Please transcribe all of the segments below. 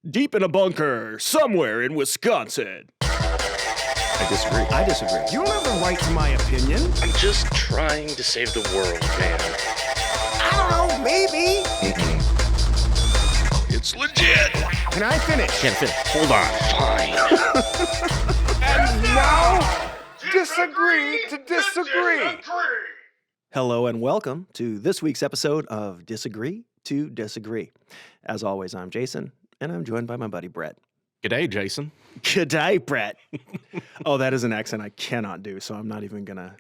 deep in a bunker somewhere in Wisconsin. I disagree. You don't have the right to my opinion. I'm just trying to save the world, man. I don't know, maybe. It's legit. Can I finish? Can't finish. Hold on. Fine. And now, disagree to disagree. Hello and welcome to this week's episode of Disagree to Disagree. As always, I'm Jason, and I'm joined by my buddy Brett. G'day, Jason. G'day, Brett. Oh, that is an accent I cannot do, so I'm not even gonna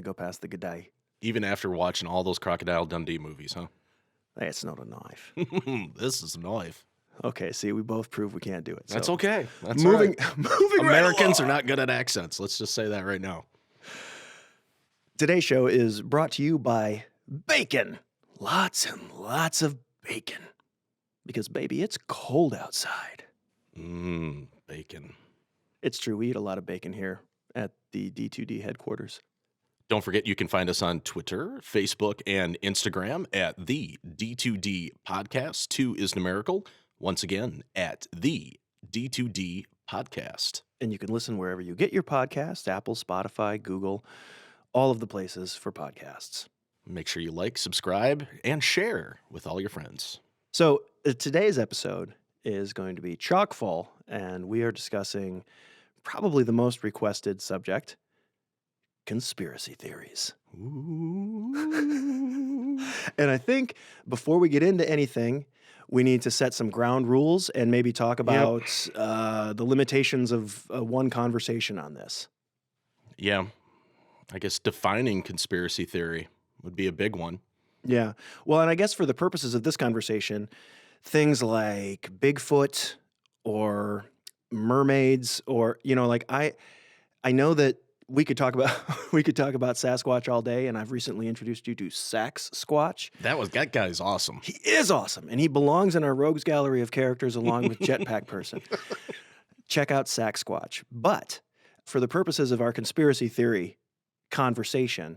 go past the g'day. Even after watching all those Crocodile Dundee movies, huh? Hey, it's not a knife. This is a knife. Okay, see, we both prove we can't do it. That's so. okay. That's moving all right. moving Americans right are not good at accents. Let's just say that right now. Today's show is brought to you by bacon. Lots and lots of bacon. Because, baby, it's cold outside. Bacon. It's true. We eat a lot of bacon here at the D2D headquarters. Don't forget, you can find us on Twitter, Facebook, and Instagram at the D2D Podcast. 2 is numerical. Once again, at the D2D Podcast. And you can listen wherever you get your podcast, Apple, Spotify, Google, all of the places for podcasts. Make sure you like, subscribe, and share with all your friends. So today's episode is going to be chock full, and we are discussing probably the most requested subject, conspiracy theories. Ooh. And I think before we get into anything, we need to set some ground rules and maybe talk about the limitations of one conversation on this. Yeah. I guess defining conspiracy theory would be a big one. Yeah. Well, and I guess for the purposes of this conversation, things like Bigfoot or mermaids or, like I know that we could talk about Sasquatch all day, and I've recently introduced you to Sax Squatch. That guy's awesome. He is awesome, and he belongs in our rogues gallery of characters along with Jetpack Person. Check out Sax Squatch. But for the purposes of our conspiracy theory conversation,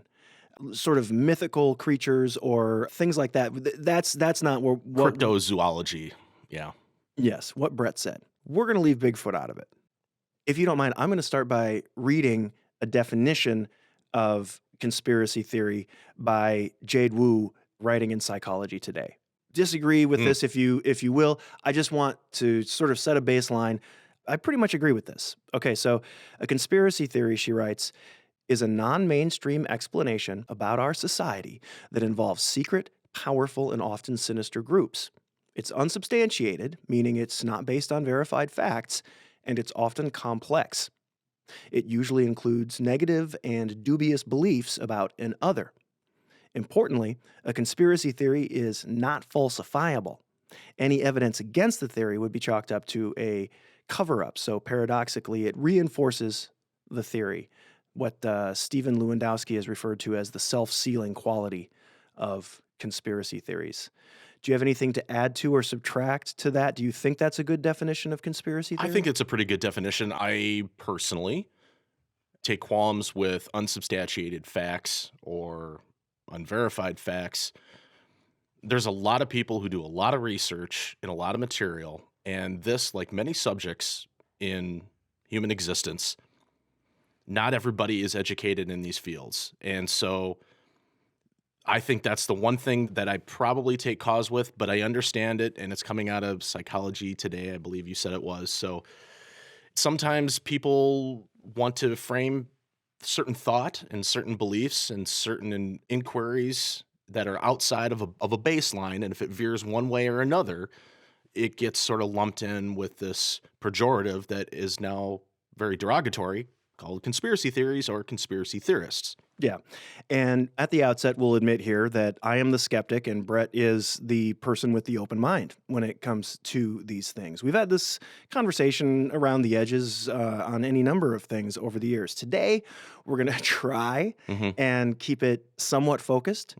sort of mythical creatures or things like that, that's not what Cryptozoology. Yeah. Yes, what Brett said. We're going to leave Bigfoot out of it. If you don't mind, I'm going to start by reading a definition of conspiracy theory by Jade Wu, writing in Psychology Today. Disagree with this if you will. I just want to sort of set a baseline. I pretty much agree with this. Okay, so a conspiracy theory, she writes, is a non-mainstream explanation about our society that involves secret, powerful, and often sinister groups. It's unsubstantiated, meaning it's not based on verified facts, and it's often complex. It usually includes negative and dubious beliefs about an other. Importantly, a conspiracy theory is not falsifiable. Any evidence against the theory would be chalked up to a cover-up, so paradoxically, it reinforces the theory, what Stephen Lewandowski has referred to as the self-sealing quality of conspiracy theories. Do you have anything to add to or subtract to that? Do you think that's a good definition of conspiracy theory? I think it's a pretty good definition. I personally take qualms with unsubstantiated facts or unverified facts. There's a lot of people who do a lot of research and a lot of material, and this, like many subjects in human existence, not everybody is educated in these fields. And so I think that's the one thing that I probably take cause with, but I understand it, and it's coming out of Psychology Today, I believe you said it was. So sometimes people want to frame certain thought and certain beliefs and certain inquiries that are outside of a baseline, and if it veers one way or another, it gets sort of lumped in with this pejorative that is now very derogatory, called conspiracy theories or conspiracy theorists. Yeah. And at the outset, we'll admit here that I am the skeptic and Brett is the person with the open mind when it comes to these things. We've had this conversation around the edges on any number of things over the years. Today, we're going to try and keep it somewhat focused.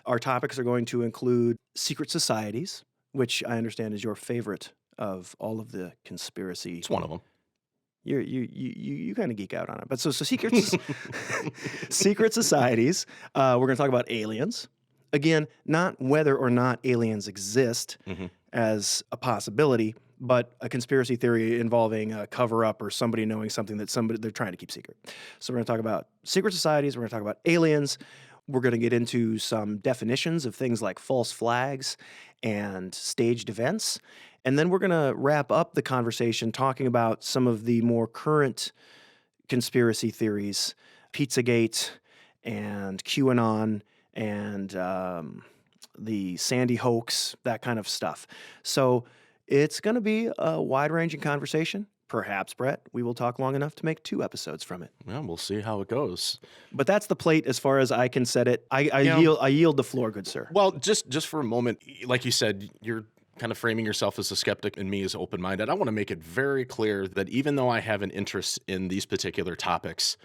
Our topics are going to include secret societies, which I understand is your favorite of all of the conspiracy. It's one of them. You kind of geek out on it. But so secret societies, we're going to talk about aliens. Again, not whether or not aliens exist as a possibility, but a conspiracy theory involving a cover-up or somebody knowing something that they're trying to keep secret. So we're going to talk about secret societies. We're going to talk about aliens. We're going to get into some definitions of things like false flags and staged events. And then we're going to wrap up the conversation talking about some of the more current conspiracy theories, Pizzagate and QAnon and the Sandy hoax, that kind of stuff. So it's going to be a wide-ranging conversation. Perhaps, Brett, we will talk long enough to make 2 episodes from it. Well, we'll see how it goes. But that's the plate as far as I can set it. I yield the floor, good sir. Well, just for a moment, like you said, you're kind of framing yourself as a skeptic and me as open-minded. I want to make it very clear that even though I have an interest in these particular topics,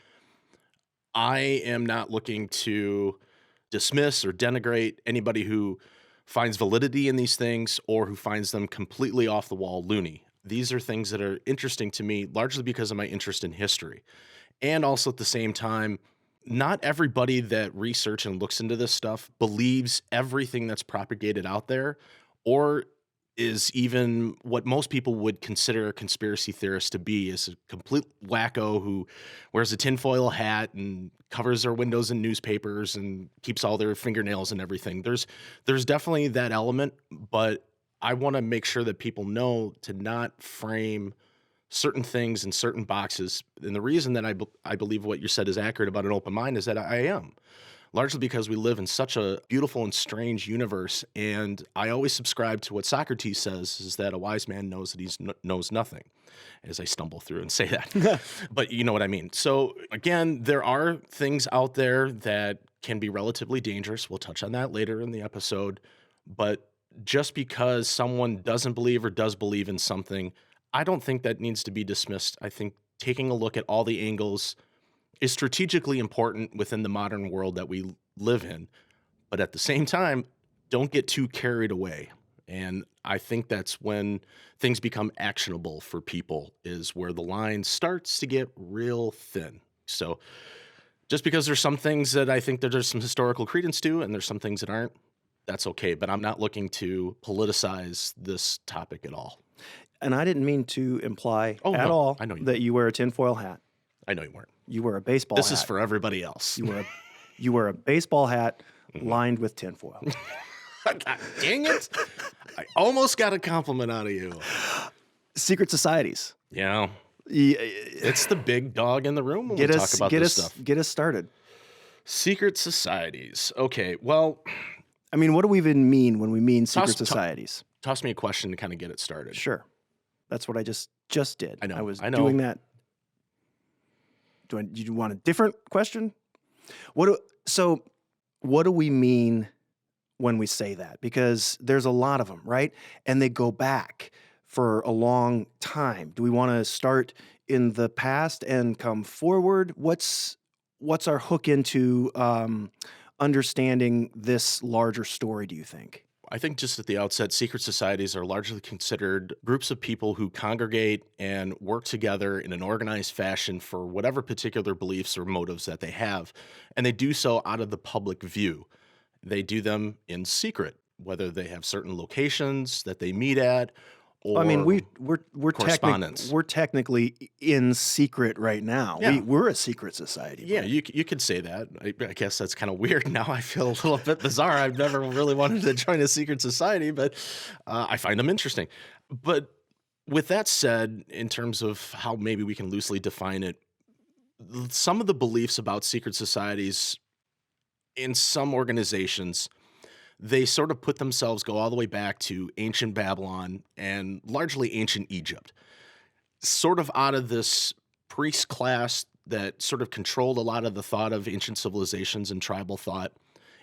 I am not looking to dismiss or denigrate anybody who finds validity in these things or who finds them completely off the wall loony. These are things that are interesting to me largely because of my interest in history. And also at the same time, not everybody that research and looks into this stuff believes everything that's propagated out there or is even what most people would consider a conspiracy theorist to be, is a complete wacko who wears a tinfoil hat and covers their windows in newspapers and keeps all their fingernails and everything. There's definitely that element, but I want to make sure that people know to not frame certain things in certain boxes. And the reason that I believe what you said is accurate about an open mind is that I am. Largely because we live in such a beautiful and strange universe. And I always subscribe to what Socrates says, is that a wise man knows that he knows nothing, as I stumble through and say that. But you know what I mean. So again, there are things out there that can be relatively dangerous. We'll touch on that later in the episode. But just because someone doesn't believe or does believe in something, I don't think that needs to be dismissed. I think taking a look at all the angles is strategically important within the modern world that we live in. But at the same time, don't get too carried away. And I think that's when things become actionable for people, is where the line starts to get real thin. So just because there's some things that I think that there's some historical credence to, and there's some things that aren't, that's okay. But I'm not looking to politicize this topic at all. And I didn't mean to imply at all that you wear a tinfoil hat. I know you weren't. You wear a baseball hat. This is for everybody else. You wear a baseball hat lined with tinfoil. God dang it. I almost got a compliment out of you. Secret societies. Yeah. It's the big dog in the room when we talk about this stuff. Get us started. Secret societies. Okay, well, I mean, what do we even mean when we mean secret societies? Toss me a question to kind of get it started. Sure. That's what I just did. I know. I was doing that. Do you want a different question? What do we mean when we say that? Because there's a lot of them, right? And they go back for a long time. Do we want to start in the past and come forward? What's our hook into understanding this larger story, do you think? I think just at the outset, secret societies are largely considered groups of people who congregate and work together in an organized fashion for whatever particular beliefs or motives that they have. And they do so out of the public view. They do them in secret, whether they have certain locations that they meet at, or I mean, we're technically in secret right now. Yeah. We're a secret society. Yeah, you could say that. I guess that's kind of weird. Now I feel a little bit bizarre. I've never really wanted to join a secret society, but I find them interesting. But with that said, in terms of how maybe we can loosely define it, some of the beliefs about secret societies in some organizations, they sort of go all the way back to ancient Babylon and largely ancient Egypt, sort of out of this priest class that sort of controlled a lot of the thought of ancient civilizations and tribal thought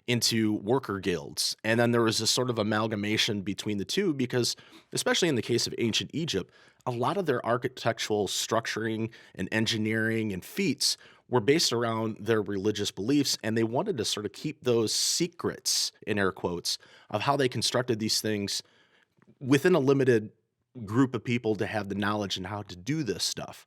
into worker guilds. And then there was this sort of amalgamation between the two because, especially in the case of ancient Egypt, a lot of their architectural structuring and engineering and feats were based around their religious beliefs, and they wanted to sort of keep those secrets, in air quotes, of how they constructed these things within a limited group of people to have the knowledge and how to do this stuff.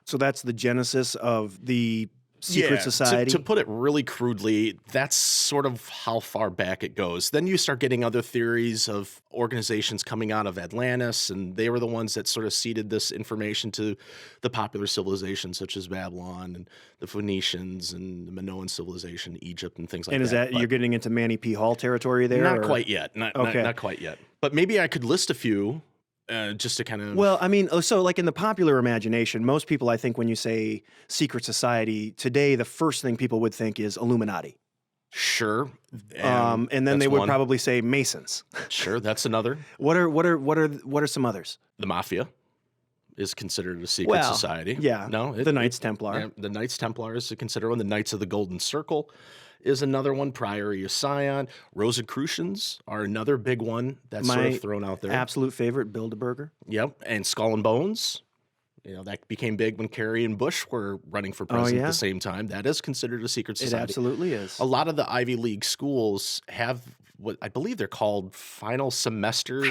So that's the genesis of the secret society. To put it really crudely, that's sort of how far back it goes. Then you start getting other theories of organizations coming out of Atlantis, and they were the ones that sort of seeded this information to the popular civilizations such as Babylon and the Phoenicians and the Minoan civilization, Egypt, and things like that. And is that But you're getting into Manny P. Hall territory there? not or- quite yet. Not quite yet. But maybe I could list a few just to kind of. Well, I mean, so like in the popular imagination, most people, I think, when you say secret society today, the first thing people would think is Illuminati. Sure. And then that's they would one. probably say Masons. Sure, that's another. What are some others? The Mafia is considered a secret society. Yeah. No, the Knights Templar. Yeah, the Knights Templar is considered one. The Knights of the Golden Circle is another one. Priory of Sion. Rosicrucians are another big one that's sort My of thrown out there. Absolute favorite, Bilderberger. Yep. And Skull and Bones. That became big when Kerry and Bush were running for president at the same time. That is considered a secret society. It absolutely is. A lot of the Ivy League schools have what I believe they're called final semester.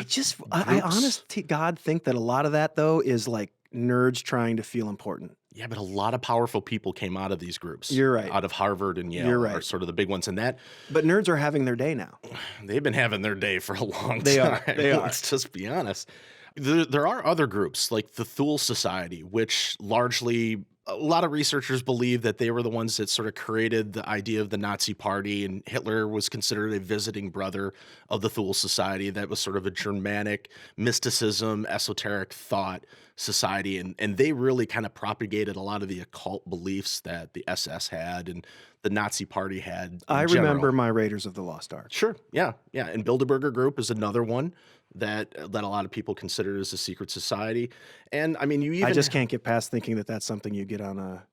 I honest to God think that a lot of that, though, is like nerds trying to feel important. Yeah, but a lot of powerful people came out of these groups. You're right. Out of Harvard and Yale You're right. are sort of the big ones. And that But nerds are having their day now. they've been having their day for a long They time. are. They are. Let's just be honest. There are other groups like the Thule Society, which largely a lot of researchers believe that they were the ones that sort of created the idea of the Nazi Party, and Hitler was considered a visiting brother of the Thule Society. That was sort of a Germanic mysticism, esoteric thought society, and they really kind of propagated a lot of the occult beliefs that the SS had and the Nazi Party had. I remember my Raiders of the Lost Ark. Sure, yeah. And Bilderberger Group is another one that a lot of people consider as a secret society. And I mean, I just can't get past thinking that that's something you get on a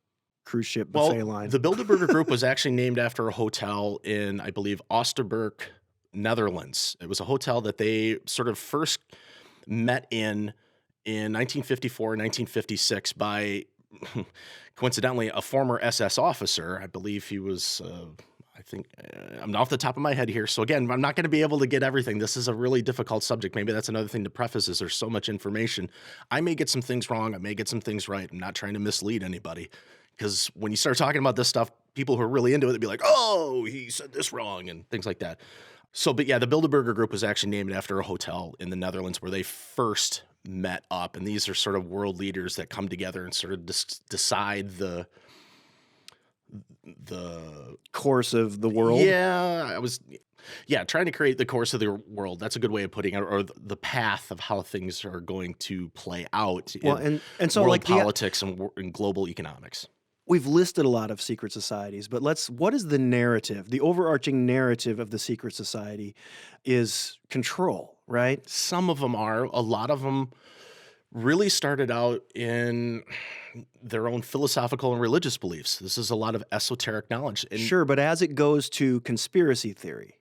cruise ship buffet line. The Bilderberger Group was actually named after a hotel in, I believe, Oosterberg, Netherlands. It was a hotel that they sort of first met in 1954 and 1956 by, coincidentally, a former SS officer. I believe he was... I'm off the top of my head here. So again, I'm not going to be able to get everything. This is a really difficult subject. Maybe that's another thing to preface is there's so much information. I may get some things wrong. I may get some things right. I'm not trying to mislead anybody. Because when you start talking about this stuff, people who are really into it, they'll be like, oh, he said this wrong and things like that. So, but yeah, the Bilderberger Group was actually named after a hotel in the Netherlands where they first met up. And these are sort of world leaders that come together and sort of decide the course of the world. Trying to create the course of the world. That's a good way of putting it, or the path of how things are going to play out in so world like politics and global economics. We've listed a lot of secret societies, but what is the narrative? The overarching narrative of the secret society is control, right? Some of them are. A lot of them really started out in their own philosophical and religious beliefs. This is a lot of esoteric knowledge. And sure, but as it goes to conspiracy theory,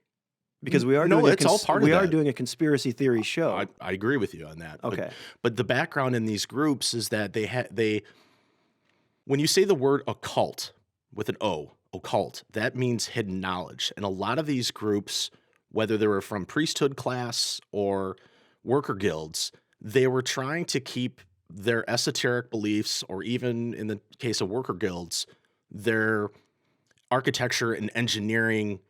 because we are doing a conspiracy theory show. I agree with you on that. Okay, but the background in these groups is that they when you say the word occult with an O, occult, that means hidden knowledge. And a lot of these groups, whether they were from priesthood class or worker guilds, they were trying to keep their esoteric beliefs, or even in the case of worker guilds, their architecture and engineering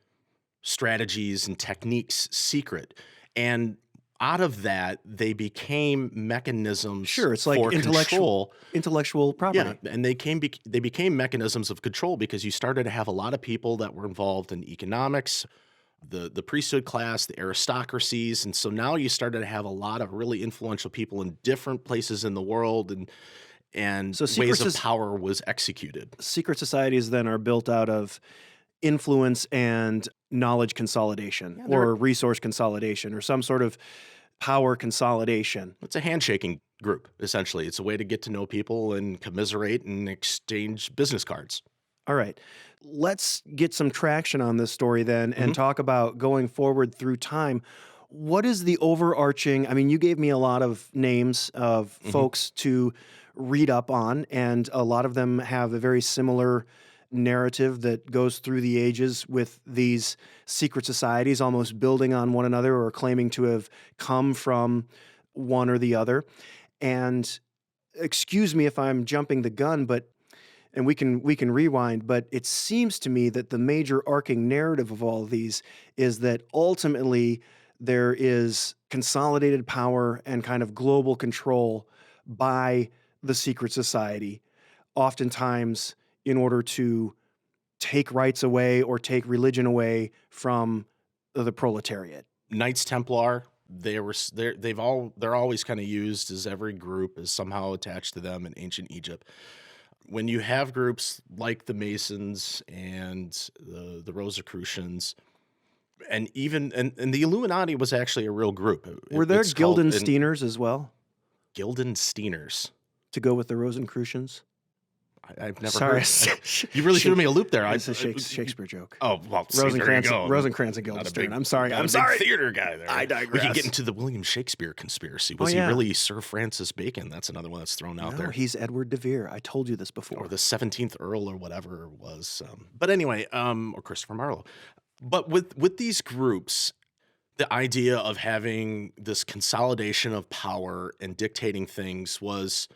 strategies and techniques secret. And out of that, they became mechanisms it's like for intellectual property. Yeah, and they became mechanisms of control because you started to have a lot of people that were involved in economics, the priesthood class, the aristocracies, and so now you started to have a lot of really influential people in different places in the world, and so ways of power was executed. Secret societies then are built out of influence and knowledge consolidation, or resource consolidation, or some sort of power consolidation. It's a handshaking group, essentially. It's a way to get to know people and commiserate and exchange business cards. All right. Let's get some traction on this story then and talk about going forward through time. What is the overarching, I mean, you gave me a lot of names of folks to read up on, and a lot of them have a very similar narrative that goes through the ages with these secret societies almost building on one another or claiming to have come from one or the other. And excuse me if I'm jumping the gun, but and we can rewind, but it seems to me that the major arcing narrative of all of these is that ultimately there is consolidated power and kind of global control by the secret society, oftentimes in order to take rights away or take religion away from the proletariat. Knights Templar, they're always kind of used as every group is somehow attached to them in ancient Egypt. When you have groups like the Masons and the Rosicrucians, and even and the Illuminati was actually a real group. Were there Guildensteiners as well Guildensteiners to go with the Rosicrucians? I've never Sorry. heard. You really threw me a loop there. It's a Shakespeare joke. Oh, well, see, Rosencrantz, there you go. Rosencrantz and Not a Guildenstern. big- I'm sorry. not a I'm big sorry. theater guy there. I We digress. can get into the William Shakespeare conspiracy. Was yeah. he really Sir Francis Bacon? That's another one that's thrown out No, there. he's Edward de Vere. I told you this before. Or the 17th Earl or whatever it was. But anyway, or Christopher Marlowe. But with these groups, the idea of having this consolidation of power and dictating things was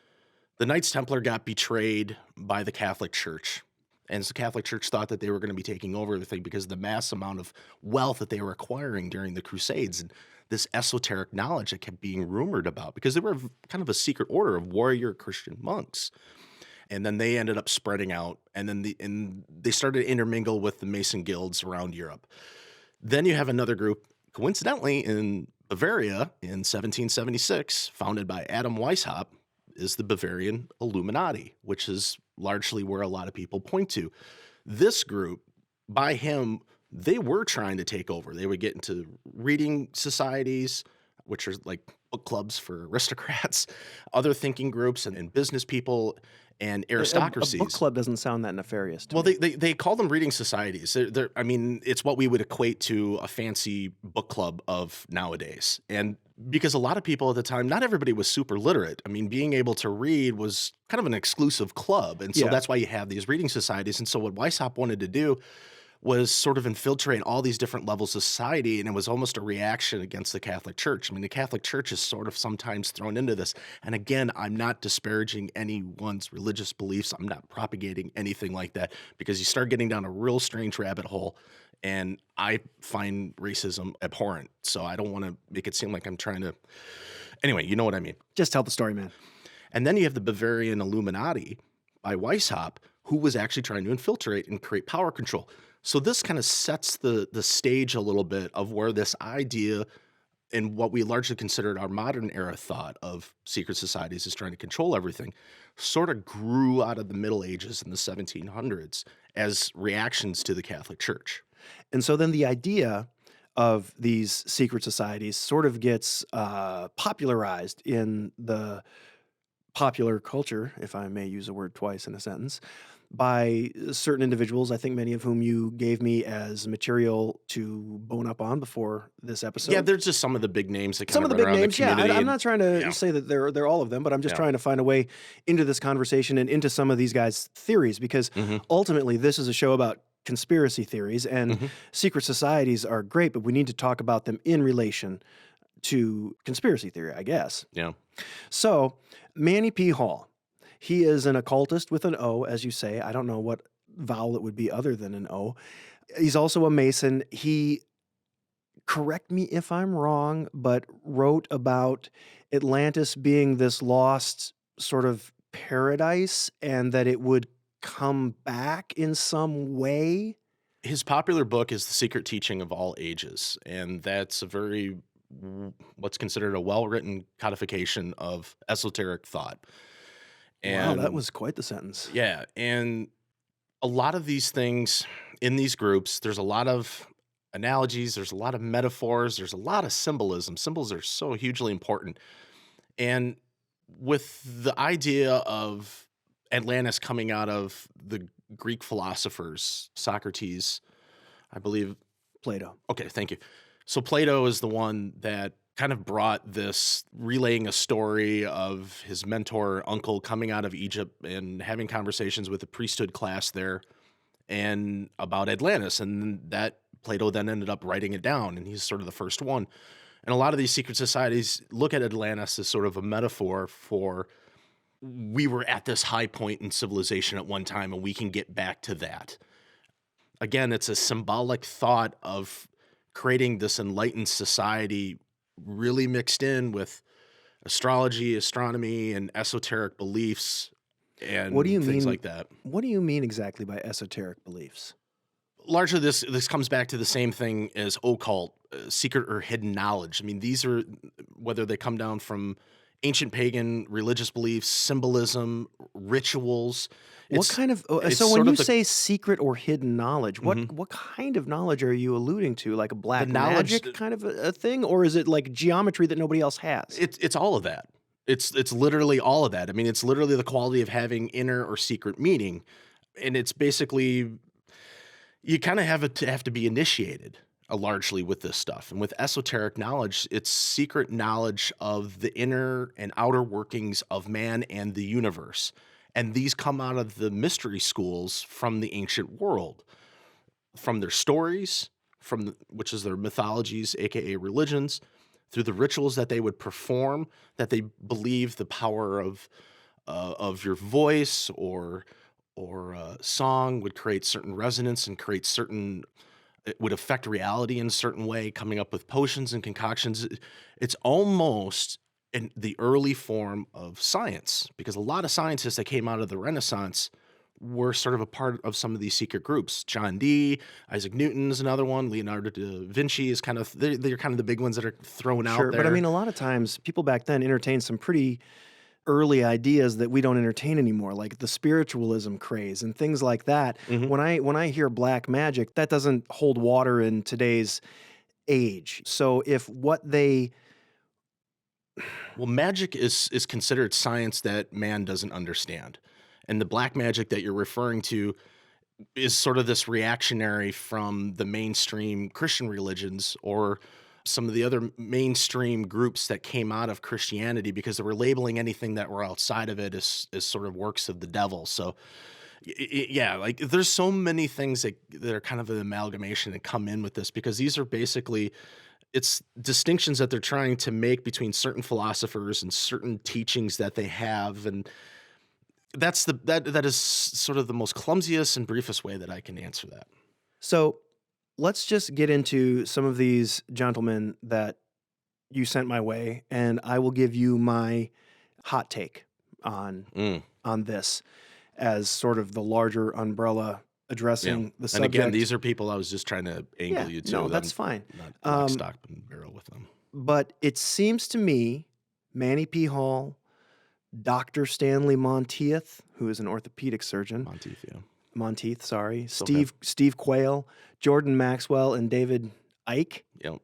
the Knights Templar got betrayed by the Catholic Church. And the Catholic Church thought that they were going to be taking over everything because of the mass amount of wealth that they were acquiring during the Crusades and this esoteric knowledge that kept being rumored about because they were kind of a secret order of warrior Christian monks. And then they ended up spreading out, and then they started to intermingle with the Mason guilds around Europe. Then you have another group, coincidentally, in Bavaria in 1776, founded by Adam Weishaupt, is the Bavarian Illuminati, which is largely where a lot of people point to. This group, by him, they were trying to take over. They would get into reading societies, which are like book clubs for aristocrats, other thinking groups and business people and aristocracies. A book club doesn't sound that nefarious to Well, me. they call them reading societies. I mean, it's what we would equate to a fancy book club of nowadays. And because a lot of people at the time, not everybody was super literate. I mean, being able to read was kind of an exclusive club. And so Yeah. that's why you have these reading societies. And so what Weishaupt wanted to do was sort of infiltrate all these different levels of society, and it was almost a reaction against the Catholic Church. I mean, the Catholic Church is sort of sometimes thrown into this. And again, I'm not disparaging anyone's religious beliefs. I'm not propagating anything like that because you start getting down a real strange rabbit hole, and I find racism abhorrent. So I don't want to make it seem like I'm trying to... Anyway, you know what I mean. Just tell the story, man. And then you have the Bavarian Illuminati by Weishaupt, who was actually trying to infiltrate and create power control. So this kind of sets the stage a little bit of where this idea and what we largely considered our modern era thought of secret societies is trying to control everything sort of grew out of the Middle Ages in the 1700s as reactions to the Catholic Church. And so then the idea of these secret societies sort of gets popularized in the popular culture, if I may use a word twice in a sentence, by certain individuals, I think many of whom you gave me as material to bone up on before this episode. Yeah, there's just some of the big names that kind Some of of the run big around names, the yeah. community. I'm not trying to yeah. say that they're all of them, but I'm just Yeah. trying to find a way into this conversation and into some of these guys' theories because ultimately this is a show about conspiracy theories and secret societies are great, but we need to talk about them in relation to conspiracy theory, I guess. Yeah. So, Manny P. Hall, he is an occultist with an O, as you say. I don't know what vowel it would be other than an O. He's also a Mason. He, correct me if I'm wrong, but wrote about Atlantis being this lost sort of paradise and that it would come back in some way. His popular book is The Secret Teaching of All Ages, and that's a very what's considered a well-written codification of esoteric thought. Wow, that was quite the sentence. Yeah, and a lot of these things in these groups, there's a lot of analogies, there's a lot of metaphors, there's a lot of symbolism. Symbols are so hugely important. And with the idea of Atlantis coming out of the Greek philosophers, Socrates, I believe. Plato. Okay, thank you. So Plato is the one that kind of brought this, relaying a story of his mentor uncle coming out of Egypt and having conversations with the priesthood class there and about Atlantis. And that Plato then ended up writing it down, and he's sort of the first one. And a lot of these secret societies look at Atlantis as sort of a metaphor for we were at this high point in civilization at one time and we can get back to that. Again, it's a symbolic thought of creating this enlightened society really mixed in with astrology, astronomy, and esoteric beliefs and What do you things mean? like that. What do you mean exactly by esoteric beliefs? Largely, this comes back to the same thing as occult, secret or hidden knowledge. I mean, these are, whether they come down from ancient pagan religious beliefs, symbolism, rituals. What kind of it's so sort when of you the- say secret or hidden knowledge, Mhm. what kind of knowledge are you alluding to? Like a black knowledge magic that- kind of a thing, or is it like geometry that nobody else has? It's all of that. It's literally all of that. I mean, it's literally the quality of having inner or secret meaning, and it's basically you kind of have to be initiated largely with this stuff. And with esoteric knowledge, it's secret knowledge of the inner and outer workings of man and the universe. And these come out of the mystery schools from the ancient world, from their stories, which is their mythologies, aka religions, through the rituals that they would perform, that they believe the power of your voice or song would create certain resonance and create certain. It would affect reality in a certain way, coming up with potions and concoctions. It's almost in the early form of science, because a lot of scientists that came out of the Renaissance were sort of a part of some of these secret groups. John Dee, Isaac Newton is another one. Leonardo da Vinci is kind of, they're kind of the big ones that are thrown out Sure, there. but I mean, a lot of times people back then entertained some pretty early ideas that we don't entertain anymore, like the spiritualism craze and things like that. Mhm. When I hear black magic, that doesn't hold water in today's age. So if what they Well, magic is considered science that man doesn't understand. And the black magic that you're referring to is sort of this reactionary from the mainstream Christian religions or some of the other mainstream groups that came out of Christianity, because they were labeling anything that were outside of it as sort of works of the devil. So yeah, like there's so many things that are kind of an amalgamation that come in with this, because these are basically, it's distinctions that they're trying to make between certain philosophers and certain teachings that they have. And that is sort of the most clumsiest and briefest way that I can answer that. So let's just get into some of these gentlemen that you sent my way, and I will give you my hot take on this as sort of the larger umbrella addressing the And subject. again, these are people I was just trying to angle you to. No, I'm that's fine. Not lock, stock, and barrel with them. But it seems to me Manny P. Hall, Dr. Stanley Monteith, who is an orthopedic surgeon, Monteith, sorry, Steve Quayle, Jordan Maxwell, and David Icke. Yep.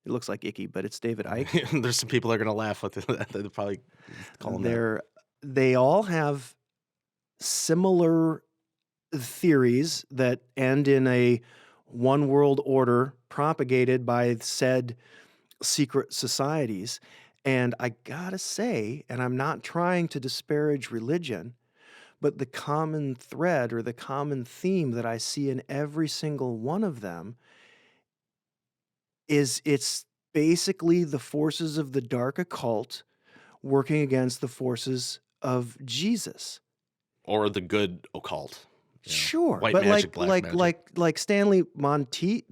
It looks like Icky, but it's David Icke. There's some people that are going to laugh with that. They'll probably call them that. They all have similar theories that end in a one world order propagated by said secret societies. And I gotta say, and I'm not trying to disparage religion, but the common thread or the common theme that I see in every single one of them is it's basically the forces of the dark occult working against the forces of Jesus. Or the good occult. Yeah. Sure, White but magic, black magic. like Stanley Monteith,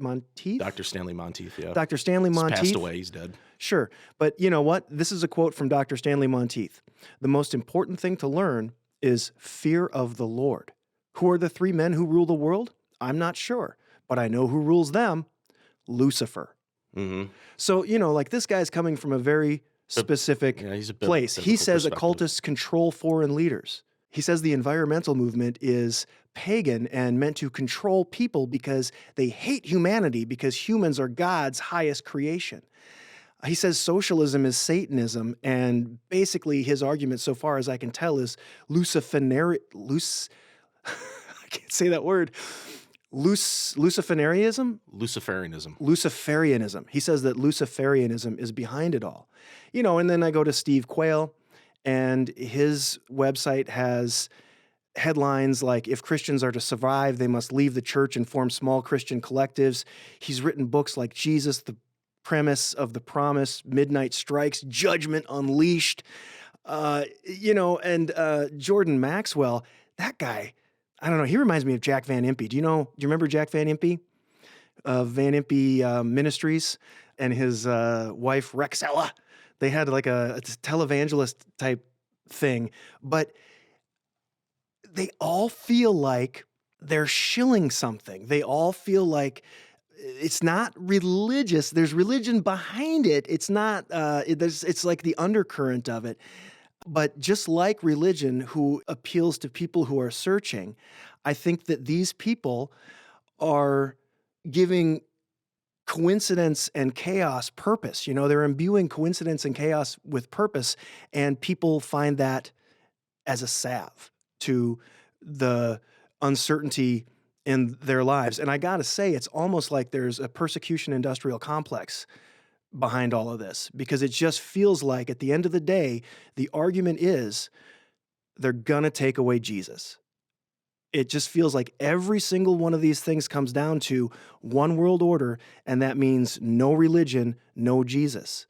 Dr. Stanley Monteith, yeah. Dr. Stanley He's Monteith passed away, he's dead. Sure, but you know what? This is a quote from Dr. Stanley Monteith. The most important thing to learn is fear of the Lord. Who are the three men who rule the world? I'm not sure, but I know who rules them: Lucifer. Mm-hmm. So, you know, like this guy's coming from a very specific he's a place. He biblical says perspective. occultists control foreign leaders. He says the environmental movement is pagan and meant to control people because they hate humanity, because humans are God's highest creation. He says socialism is Satanism, and basically his argument, so far as I can tell, is I can't say that word. Luciferianism? Luciferianism. He says that Luciferianism is behind it all. You know, and then I go to Steve Quayle, and his website has headlines like, if Christians are to survive, they must leave the church and form small Christian collectives. He's written books like Jesus, the Premise of the Promise, Midnight Strikes, Judgment Unleashed. And Jordan Maxwell, that guy, I don't know, he reminds me of Jack Van Impe. Do you remember Jack Van Impe of Van Impe Ministries and his wife Rexella? They had like a televangelist type thing, but they all feel like they're shilling something. They all feel like it's not religious. There's religion behind it. It's not. It's like the undercurrent of it. But just like religion, who appeals to people who are searching, I think that these people are giving coincidence and chaos purpose. They're imbuing coincidence and chaos with purpose, and people find that as a salve to the uncertainty in their lives. And I got to say, it's almost like there's a persecution industrial complex behind all of this, because it just feels like at the end of the day, the argument is they're going to take away Jesus. It just feels like every single one of these things comes down to one world order, and that means no religion, no Jesus.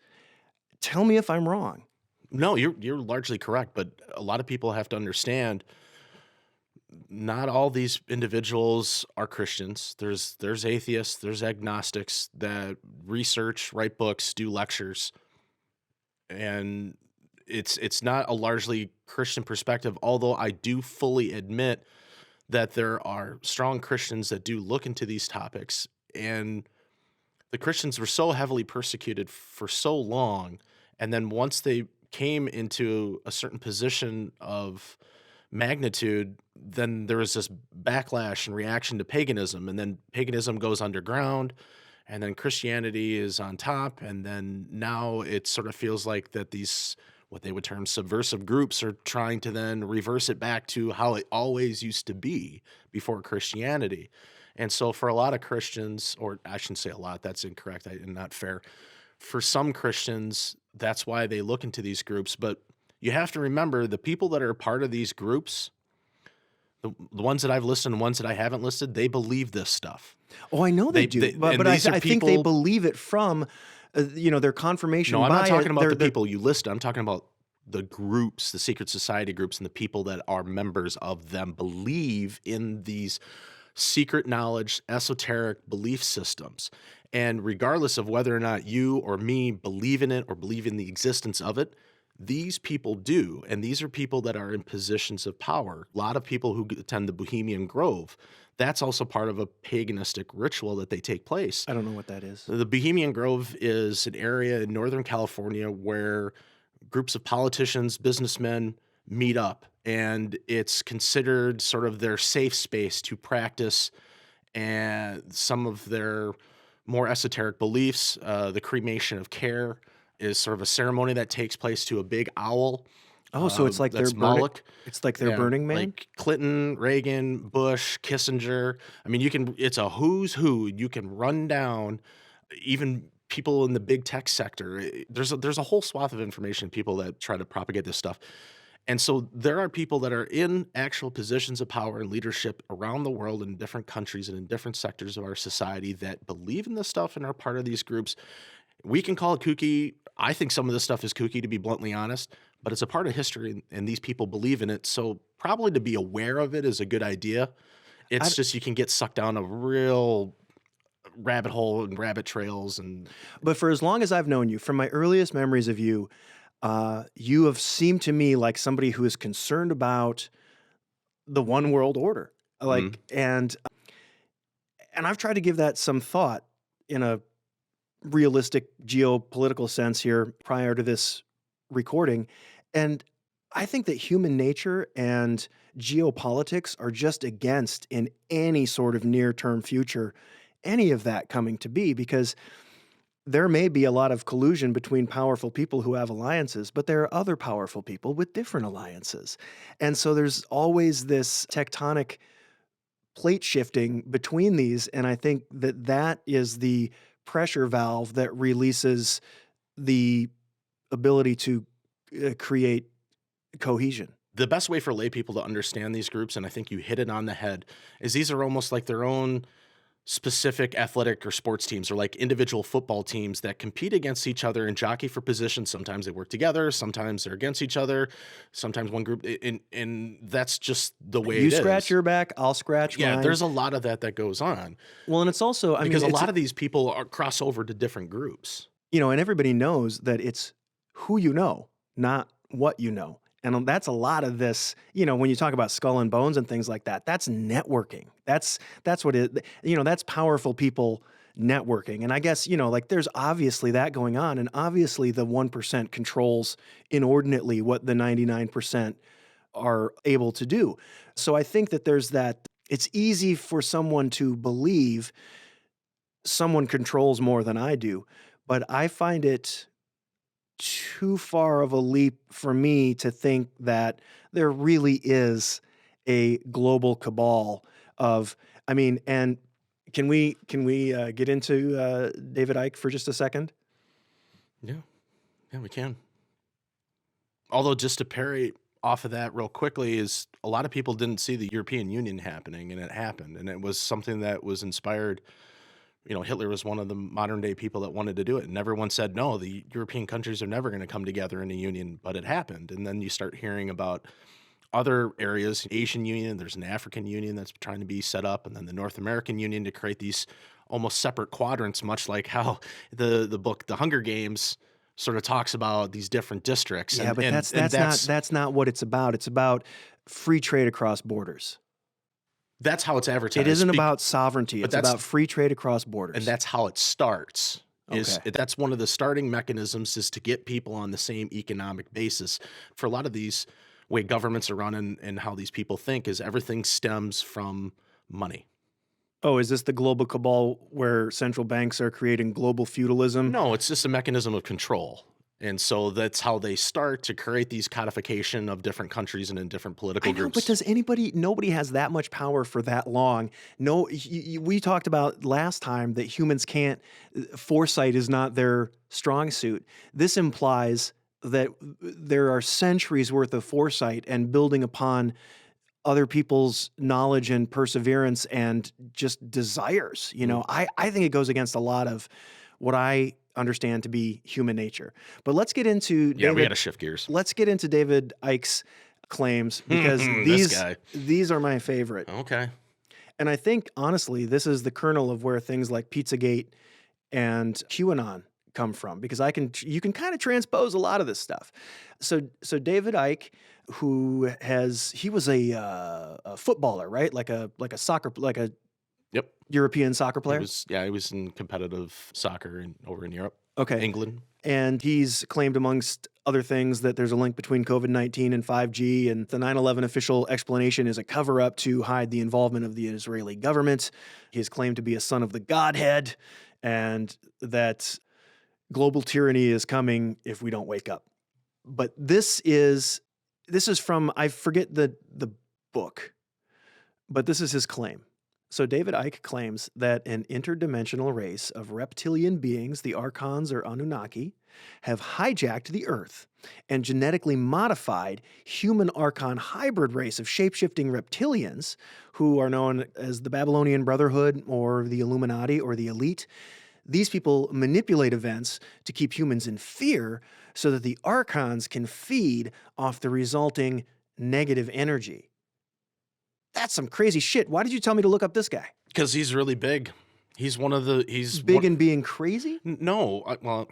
Tell me if I'm wrong. No, you're largely correct, but a lot of people have to understand not all these individuals are Christians. There's atheists, there's agnostics that research, write books, do lectures, and it's not a largely Christian perspective, although I do fully admit that there are strong Christians that do look into these topics. And the Christians were so heavily persecuted for so long, and then once they came into a certain position of magnitude, then there was this backlash and reaction to paganism, and then paganism goes underground, and then Christianity is on top, and then now it sort of feels like that these what they would term subversive groups are trying to then reverse it back to how it always used to be before Christianity. And so for a lot of Christians, or I shouldn't say a lot, that's incorrect and not fair. For some Christians, that's why they look into these groups. But you have to remember the people that are part of these groups, the ones that I've listed and ones that I haven't listed, they believe this stuff. Oh, I know they do. But I think they believe it from, their confirmation. No, I'm not talking about the people you listed. I'm talking about the groups, the secret society groups, and the people that are members of them believe in these secret knowledge, esoteric belief systems. And regardless of whether or not you or me believe in it or believe in the existence of it, these people do. And these are people that are in positions of power. A lot of people who attend the Bohemian Grove, that's also part of a paganistic ritual that they take place. I don't know what that is. The Bohemian Grove is an area in Northern California where groups of politicians, businessmen meet up, and it's considered sort of their safe space to practice and some of their more esoteric beliefs. The cremation of care is sort of a ceremony that takes place to a big owl. Oh, so it's like they're Moloch. It's like they're Burning Man? Like Clinton, Reagan, Bush, Kissinger. I mean, it's a who's who. You can run down even people in the big tech sector. There's a whole swath of information, people that try to propagate this stuff. And so there are people that are in actual positions of power and leadership around the world in different countries and in different sectors of our society that believe in this stuff and are part of these groups. We can call it kooky. I think some of this stuff is kooky, to be bluntly honest, but it's a part of history, and these people believe in it. So probably to be aware of it is a good idea. It's just you can get sucked down a real rabbit hole and rabbit trails. But for as long as I've known you, from my earliest memories of you, you have seemed to me like somebody who is concerned about the one world order. And I've tried to give that some thought in a realistic geopolitical sense here prior to this recording. And I think that human nature and geopolitics are just against, in any sort of near-term future, any of that coming to be, because there may be a lot of collusion between powerful people who have alliances, but there are other powerful people with different alliances. And so there's always this tectonic plate shifting between these. And I think that is the pressure valve that releases the ability to create cohesion. The best way for lay people to understand these groups, and I think you hit it on the head, is these are almost like their own specific athletic or sports teams, or like individual football teams that compete against each other and jockey for position. Sometimes they work together, sometimes they're against each other, sometimes one group, and that's just the way You it scratch is. your back, I'll scratch Yeah, mine. there's a lot of that goes on. Well, and it's also, I Because mean, a lot of these people are cross over to different groups. and everybody knows that it's who you know, not what you know. And that's a lot of this, when you talk about skull and bones and things like that, that's networking. That's what that's powerful people networking. And I guess, like there's obviously that going on. And obviously the 1% controls inordinately what the 99% are able to do. So I think that there's that. It's easy for someone to believe someone controls more than I do, but I find it too far of a leap for me to think that there really is a global cabal of, and can we get into David Icke for just a second? Yeah, we can. Although, just to parry off of that real quickly, is a lot of people didn't see the European Union happening, and it happened, and it was something that was inspired. Hitler was one of the modern day people that wanted to do it, and everyone said, no, the European countries are never going to come together in a union, but it happened. And then you start hearing about other areas, Asian Union, there's an African Union that's trying to be set up, and then the North American Union to create these almost separate quadrants, much like how the book, The Hunger Games, sort of talks about these different districts. Yeah, but that's not what it's about. It's about free trade across borders. That's how it's advertised. It isn't about sovereignty. It's about free trade across borders. And that's how it starts. That's one of the starting mechanisms, is to get people on the same economic basis. For a lot of these way governments are run and how these people think, is everything stems from money. Oh, is this the global cabal where central banks are creating global feudalism? No, it's just a mechanism of control. And so that's how they start to create these codification of different countries and in different political groups. But does nobody has that much power for that long? No, we talked about last time that humans can't, foresight is not their strong suit. This implies that there are centuries worth of foresight and building upon other people's knowledge and perseverance and just desires. I think it goes against a lot of what I understand to be human nature. But let's get into we got to shift gears. Let's get into David Icke's claims, because these are my favorite. Okay. And I think honestly, this is the kernel of where things like Pizzagate and QAnon come from, because you can kind of transpose a lot of this stuff. So David Icke, he was a footballer, right? Like a soccer, like a Yep. European soccer player? He was in competitive soccer over in Europe. Okay. England. And he's claimed, amongst other things, that there's a link between COVID-19 and 5G, and the 9/11 official explanation is a cover-up to hide the involvement of the Israeli government. He is claimed to be a son of the Godhead, and that global tyranny is coming if we don't wake up. But this is from, I forget the book, but this is his claim. So David Icke claims that an interdimensional race of reptilian beings, the Archons or Anunnaki, have hijacked the Earth and genetically modified human Archon hybrid race of shape-shifting reptilians, who are known as the Babylonian Brotherhood or the Illuminati or the Elite. These people manipulate events to keep humans in fear so that the Archons can feed off the resulting negative energy. That's some crazy shit. Why did you tell me to look up this guy? Because he's really big. He's one of the... He's big and being crazy? No. Well...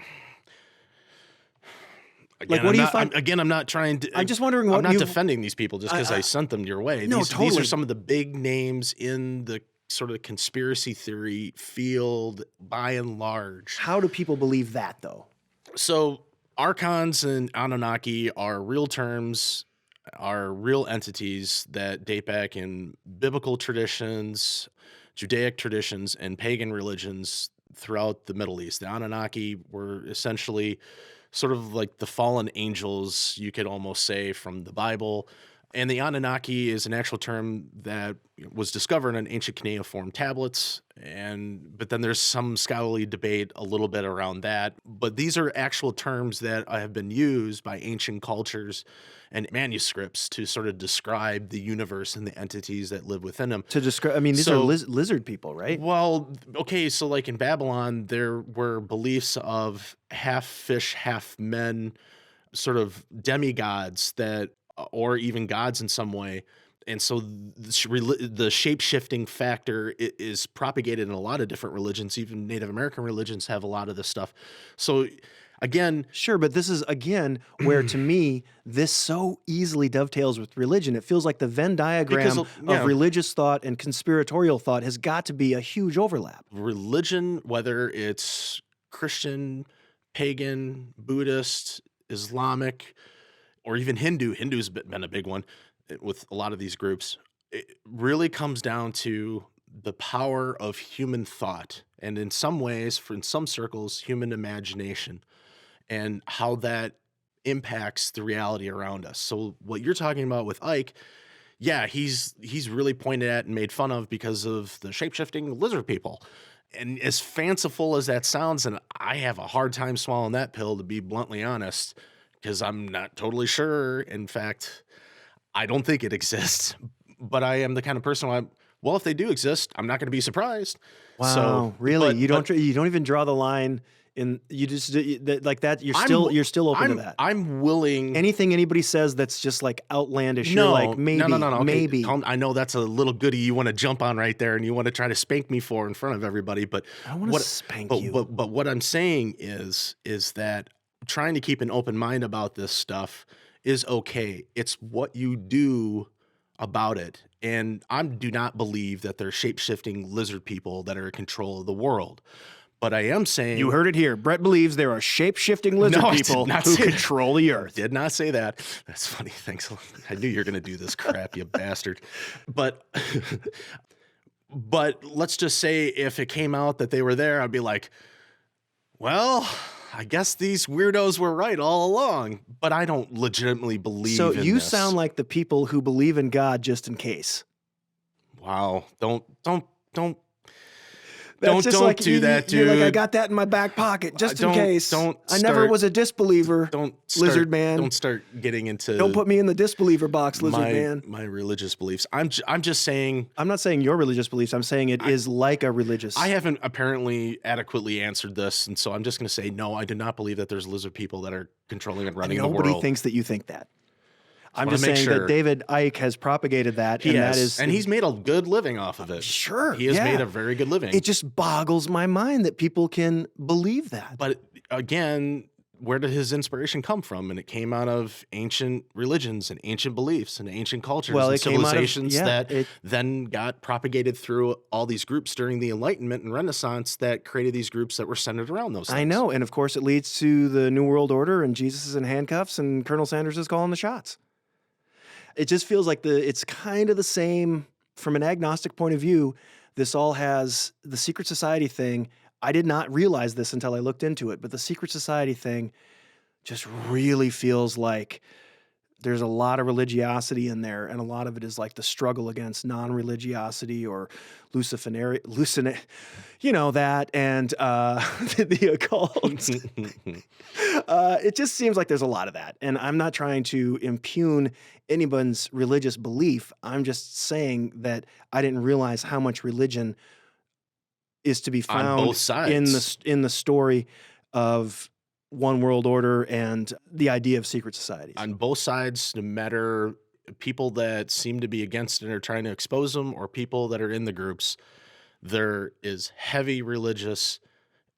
Again, like, what do you find? I'm not trying to... I'm just wondering what I'm not defending these people just because I sent them your way. No, totally. These are some of the big names in the sort of conspiracy theory field, by and large. How do people believe that, though? So, Archons and Anunnaki are real terms, are real entities that date back in biblical traditions, Judaic traditions, and pagan religions throughout the Middle East. The Anunnaki were essentially sort of like the fallen angels, you could almost say, from the Bible. And the Anunnaki is an actual term that was discovered on ancient cuneiform tablets. But then there's some scholarly debate a little bit around that. But these are actual terms that have been used by ancient cultures and manuscripts to sort of describe the universe and the entities that live within them. To describe, I mean, these are So- lizard people, right? Well, okay, so like in Babylon, there were beliefs of half fish, half men, sort of demigods that, or even gods in some way. And so the shape-shifting factor is propagated in a lot of different religions. Even Native American religions have a lot of this stuff. So again, Sure, but this is again where to me this so easily dovetails with religion. It feels like the Venn diagram Because, yeah. of religious thought and conspiratorial thought has got to be a huge overlap. religion, whether it's Christian, pagan, Buddhist, Islamic, or even Hindu's been a big one with a lot of these groups. It really comes down to the power of human thought, and in some ways, in some circles, human imagination, and how that impacts the reality around us. So what you're talking about with Ike, yeah, he's really pointed at and made fun of because of the shape-shifting lizard people. And as fanciful as that sounds, and I have a hard time swallowing that pill, to be bluntly honest, because I'm not totally sure. In fact, I don't think it exists. But I am the kind of person well, if they do exist, I'm not going to be surprised. Wow, So, really? but- you but don't even draw the line in you just like that. You're I'm- still open to that. I'm willing. Anything anybody says that's just like outlandish, you're No, like maybe, no. Okay, maybe. I know that's a little goodie you want to jump on right there, and you want to try to spank me for in front of everybody. But I don't want to what- spank but, you. But what I'm saying is that trying to keep an open mind about this stuff is okay. It's what you do about it. And I do not believe that they're shape-shifting lizard people that are in control of the world. But I am saying You heard it here. Brett believes there are shape-shifting lizard No, I did people not who say that. control the earth. Did not say that. That's funny. Thanks. I knew you were going to do this crap, you bastard. But let's just say if it came out that they were there, I'd be like, well, I guess these weirdos were right all along. But I don't legitimately believe So in you this. sound like the people who believe in God just in case. Wow. Don't That's just don't like, do that, You're like, I dude. got that in my back pocket just in Don't- case. don't I never start- was a disbeliever. don't start, Lizard man. Don't start getting into Don't put me in the disbeliever box, lizard man. my religious beliefs. I'm just saying I'm not saying your religious beliefs. I'm saying it is like a religious. I haven't apparently adequately answered this, and so I'm just going to say no. I do not believe that there's lizard people that are controlling and running the Nobody world. thinks that you think that. I'm wanna just make saying sure. that David Icke has propagated that, He and has, that is, and he's made a good living off of it. sure He has yeah. made a very good living. It just boggles my mind that people can believe that. But again, where did his inspiration come from? And it came out of ancient religions and ancient beliefs and ancient cultures Well, and it came out of- civilizations yeah, that it- then got propagated through all these groups during the Enlightenment and Renaissance that created these groups that were centered around those things. I know, and of course, it leads to the New World Order, and Jesus is in handcuffs, and Colonel Sanders is calling the shots. It just feels like it's kind of the same from an agnostic point of view. This all has the secret society thing. I did not realize this until I looked into it, but the secret society thing just really feels like there's a lot of religiosity in there, and a lot of it is like the struggle against non-religiosity or you know, that, and the occult. It just seems like there's a lot of that, and I'm not trying to impugn anyone's religious belief. I'm just saying that I didn't realize how much religion is to be On found both sides. in the story of one world order and the idea of secret societies. On both sides, no matter people that seem to be against it or trying to expose them, or people that are in the groups, there is heavy religious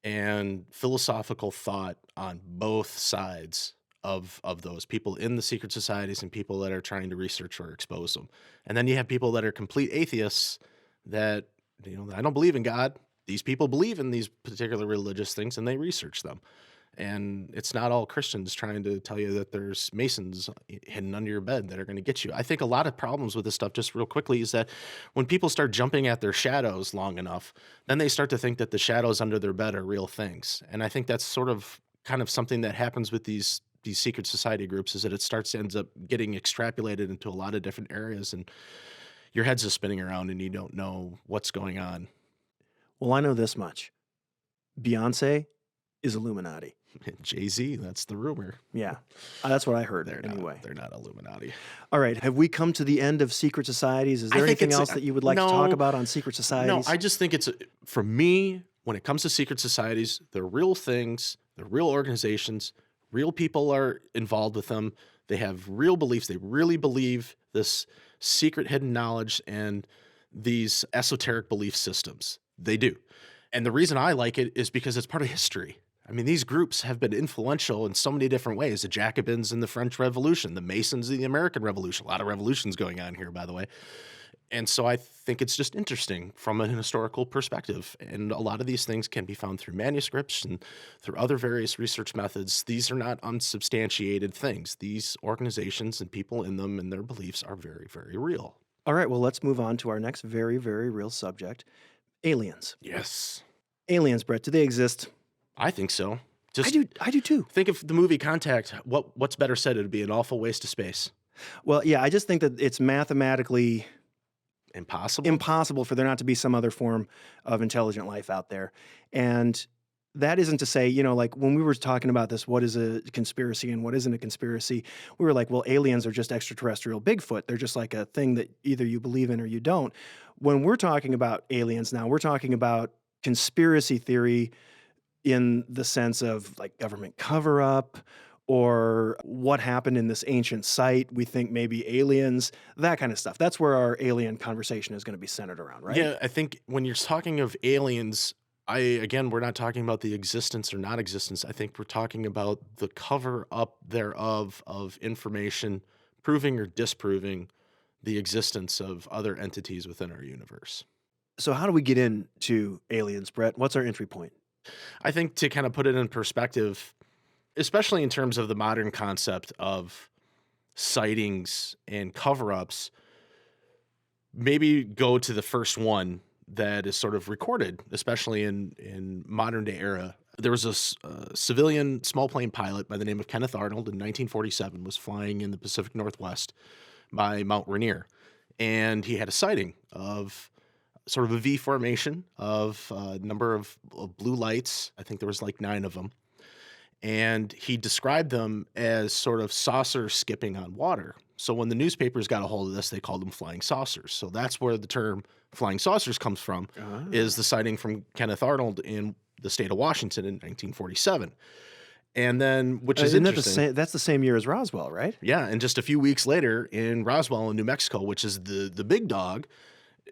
and philosophical thought on both sides of those people in the secret societies and people that are trying to research or expose them. And then you have people that are complete atheists that, you know, I don't believe in God. These people believe in these particular religious things and they research them. And it's not all Christians trying to tell you that there's Masons hidden under your bed that are going to get you. I think a lot of problems with this stuff, just real quickly, is that when people start jumping at their shadows long enough, then they start to think that the shadows under their bed are real things. And I think that's sort of kind of something that happens with these these secret society groups is that it ends up getting extrapolated into a lot of different areas, and your head's just spinning around and you don't know what's going on. Well, I know this much. Beyonce is Illuminati. Jay-Z, that's the rumor. Yeah, that's what I heard They're anyway. They're not Illuminati. All right, have we come to the end of secret societies? Is there anything else that you would like to talk about on secret societies? No, I just think for me, when it comes to secret societies, they're real things, they're real organizations, real people are involved with them. They have real beliefs. They really believe this secret hidden knowledge and these esoteric belief systems. They do. And the reason I like it is because it's part of history. I mean, these groups have been influential in so many different ways. The Jacobins in the French Revolution, the Masons in the American Revolution. A lot of revolutions going on here, by the way. And so I think it's just interesting from an historical perspective. And a lot of these things can be found through manuscripts and through other various research methods. These are not unsubstantiated things. These organizations and people in them and their beliefs are very, very real. All right, well, let's move on to our next very, very real subject, aliens. Yes. Aliens, Brett, do they exist? I think so. I do too. Think of the movie Contact. What's better said? It'd be an awful waste of space. Well, yeah, I just think that it's mathematically impossible for there not to be some other form of intelligent life out there. And that isn't to say, like when we were talking about this, what is a conspiracy and what isn't a conspiracy, we were like, well, aliens are just extraterrestrial Bigfoot. They're just like a thing that either you believe in or you don't. When we're talking about aliens now, we're talking about conspiracy theory in the sense of like government cover-up or what happened in this ancient site. We think maybe aliens, that kind of stuff. That's where our alien conversation is going to be centered around, right? Yeah, I think when you're talking of aliens, we're not talking about the existence or not existence. I think we're talking about the cover-up thereof of information proving or disproving the existence of other entities within our universe. So how do we get into aliens, Brett? What's our entry point? I think to kind of put it in perspective, especially in terms of the modern concept of sightings and cover-ups, maybe go to the first one that is sort of recorded, especially in modern day era. There was a civilian small plane pilot by the name of Kenneth Arnold in 1947 was flying in the Pacific Northwest by Mount Rainier. And he had a sighting of sort of a V formation of a number of blue lights. I think there was like 9 of them. And he described them as sort of saucers skipping on water. So when the newspapers got a hold of this, they called them flying saucers. So that's where the term flying saucers comes from, is the sighting from Kenneth Arnold in the state of Washington in 1947. And then, which is interesting. That's the same year as Roswell, right? Yeah, and just a few weeks later in Roswell in New Mexico, which is the big dog,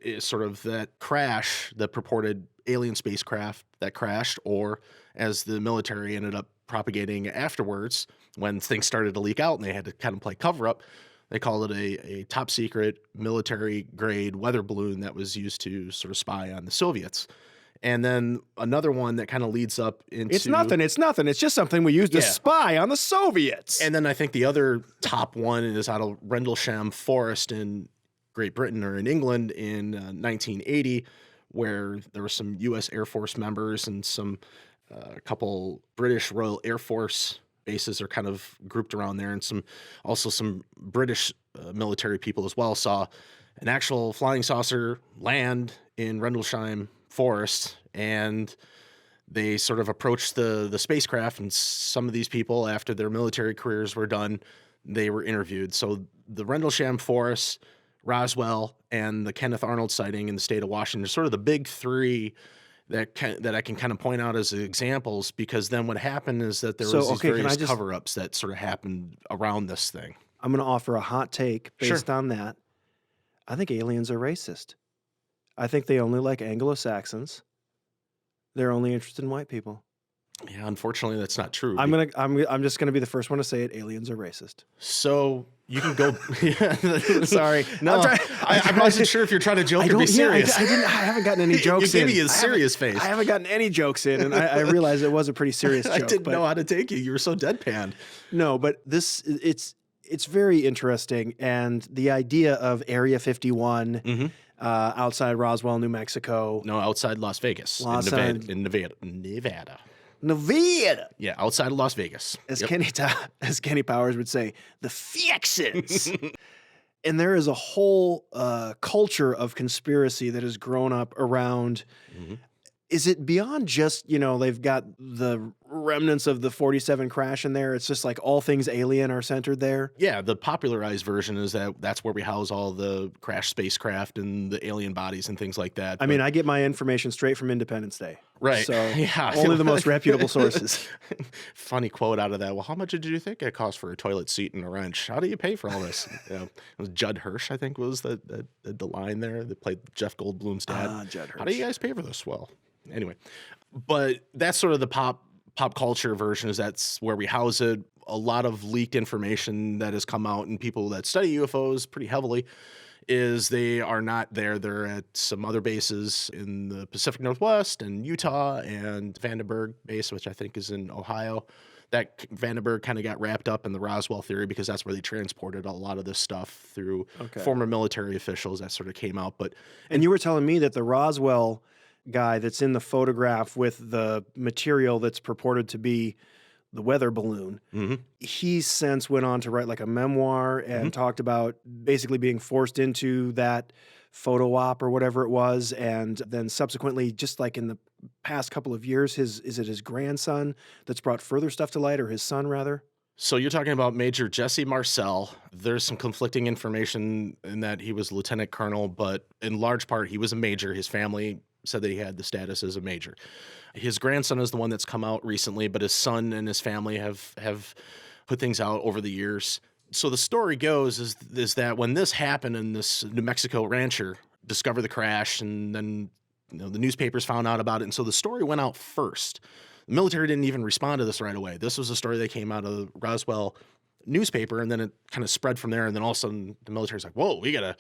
is sort of that crash, the purported alien spacecraft that crashed, or as the military ended up propagating afterwards, when things started to leak out and they had to kind of play cover up, they called it a top secret military grade weather balloon that was used to sort of spy on the Soviets. And then another one that kind of leads up into... It's nothing. It's just something we used to spy on the Soviets. And then I think the other top one is out of Rendlesham Forest in Great Britain or in England in 1980, where there were some U.S. Air Force members and a couple British Royal Air Force bases are kind of grouped around there, and some British military people as well saw an actual flying saucer land in Rendlesham Forest, and they sort of approached the spacecraft, and some of these people, after their military careers were done, they were interviewed. So the Rendlesham Forest, Roswell, and the Kenneth Arnold sighting in the state of Washington are sort of the big 3 that I can kind of point out as examples, because then what happened is that there was these various cover-ups that sort of happened around this thing. I'm going to offer a hot take based on that. I think aliens are racist. I think they only like Anglo-Saxons. They're only interested in white people. Yeah, unfortunately, that's not true. I'm just gonna be the first one to say it. Aliens are racist. So you can go. Sorry, no, I wasn't sure if you're trying to joke or be serious. I haven't gotten any jokes in. You gave me a serious face. I haven't gotten any jokes in, and I realized it was a pretty serious joke. I didn't know how to take you. You were so deadpan. No, but it's very interesting, and the idea of Area 51 outside Roswell, New Mexico. No, outside Las Vegas, in Nevada. Nevada. Yeah, outside of Las Vegas. As Yep. as Kenny Powers would say, the fixins. And there is a whole culture of conspiracy that has grown up around. Mhm. Is it beyond just, they've got the remnants of the 47 crash in there? It's just like all things alien are centered there. Yeah, the popularized version is that's where we house all the crashed spacecraft and the alien bodies and things like that. I mean, I get my information straight from Independence Day. Right. So Yeah. only the most reputable sources. Funny quote out of that. Well, how much did you think it cost for a toilet seat and a wrench? How do you pay for all this? It was Judd Hirsch, I think, was the line there that played Jeff Goldblum's dad. Judd Hirsch. How do you guys pay for this? Well, anyway, but that's sort of the pop culture version. Is that's where we house it. A lot of leaked information that has come out, and people that study UFOs pretty heavily is they are not there. They're at some other bases in the Pacific Northwest and Utah and Vandenberg base, which I think is in Ohio. That Vandenberg kind of got wrapped up in the Roswell theory because that's where they transported a lot of this stuff through former military officials. That sort of came out. And you were telling me that the Roswell guy that's in the photograph with the material that's purported to be the weather balloon, he since went on to write like a memoir and talked about basically being forced into that photo op or whatever it was. And then subsequently, just like in the past couple of years, is it his grandson that's brought further stuff to light, or his son rather? So you're talking about Major Jesse Marcel. There's some conflicting information in that he was lieutenant colonel, but in large part, he was a major. His family said that he had the status as a major. His grandson is the one that's come out recently, but his son and his family have put things out over the years. So the story goes is that when this happened and this New Mexico rancher discovered the crash, and then the newspapers found out about it, and so the story went out first. The military didn't even respond to this right away. This was a story that came out of the Roswell newspaper, and then it kind of spread from there. And then all of a sudden, the military's like, "Whoa, we gotta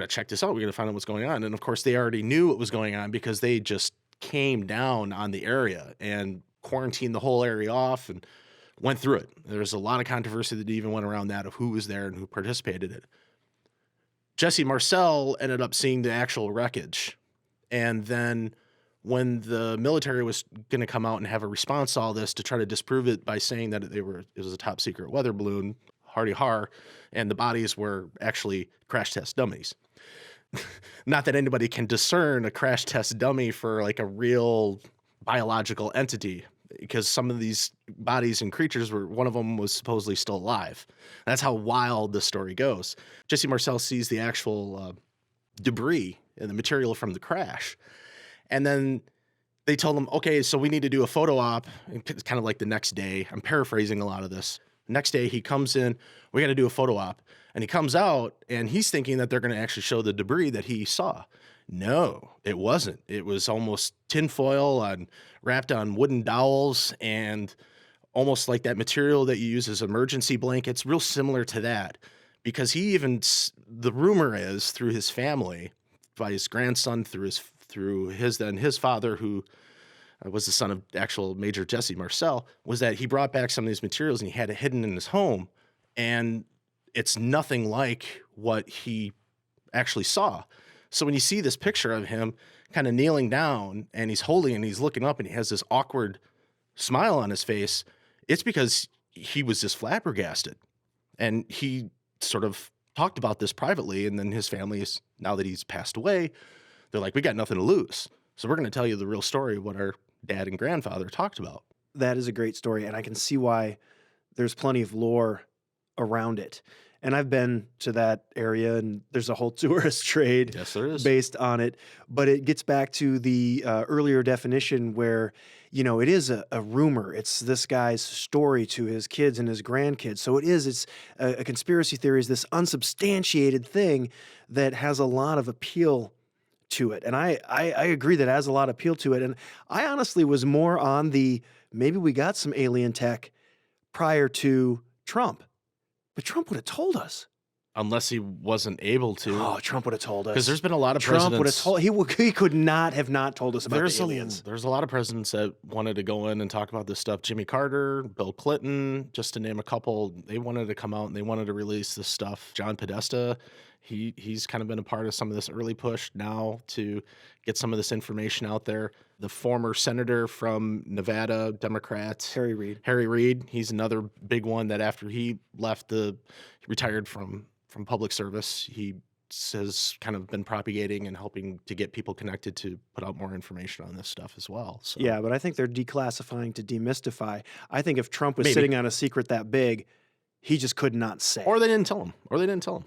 check this out. We gotta find out what's going on." And of course, they already knew what was going on because they just came down on the area and quarantined the whole area off and went through it. There's a lot of controversy that even went around that of who was there and who participated in it. Jesse Marcel ended up seeing the actual wreckage, and then when the military was going to come out and have a response to all this to try to disprove it by saying that it was a top secret weather balloon, hardy har, and the bodies were actually crash test dummies. Not that anybody can discern a crash test dummy for like a real biological entity, because some of these bodies and creatures one of them was supposedly still alive. That's how wild the story goes. Jesse Marcel sees the actual debris and the material from the crash. And then they told him, okay, so we need to do a photo op. It's kind of like the next day. I'm paraphrasing a lot of this. Next day, he comes in, we got to do a photo op. And he comes out, and he's thinking that they're going to actually show the debris that he saw. No, it wasn't. It was almost tinfoil wrapped on wooden dowels, and almost like that material that you use as emergency blankets, real similar to that. Because the rumor is, through his family, by his grandson, through his father, who was the son of actual Major Jesse Marcel, was that he brought back some of these materials and he had it hidden in his home. And it's nothing like what he actually saw. So when you see this picture of him kind of kneeling down and he's holding and he's looking up and he has this awkward smile on his face, it's because he was just flabbergasted. And he sort of talked about this privately, and then his family is, now that he's passed away, they're like, we got nothing to lose. So we're going to tell you the real story of what our dad and grandfather talked about. That is a great story, and I can see why there's plenty of lore around it. And I've been to that area, and there's a whole tourist trade Yes, there is. based on it. But it gets back to the earlier definition where, it is a rumor. It's this guy's story to his kids and his grandkids. So it's a conspiracy theory is this unsubstantiated thing that has a lot of appeal to it. And I agree that it has a lot of appeal to it. And I honestly was more on maybe we got some alien tech prior to Trump. But Trump would have told us. unless he wasn't able to. Oh, Trump would have told us. Because there's been a lot of Trump would have presidents. told. He could not have not told us about There's the aliens. there's a lot of presidents that wanted to go in and talk about this stuff. Jimmy Carter, Bill Clinton, just to name a couple, they wanted to come out and they wanted to release this stuff. John Podesta, he's kind of been a part of some of this early push now to get some of this information out there. The former senator from Nevada, Democrats, Harry Reid. Harry Reid, he's another big one that after he retired from public service, he has kind of been propagating and helping to get people connected to put out more information on this stuff as well. So Yeah, but I think they're declassifying to demystify. I think if Trump was Maybe. sitting on a secret that big, he just could not say. or they didn't tell him.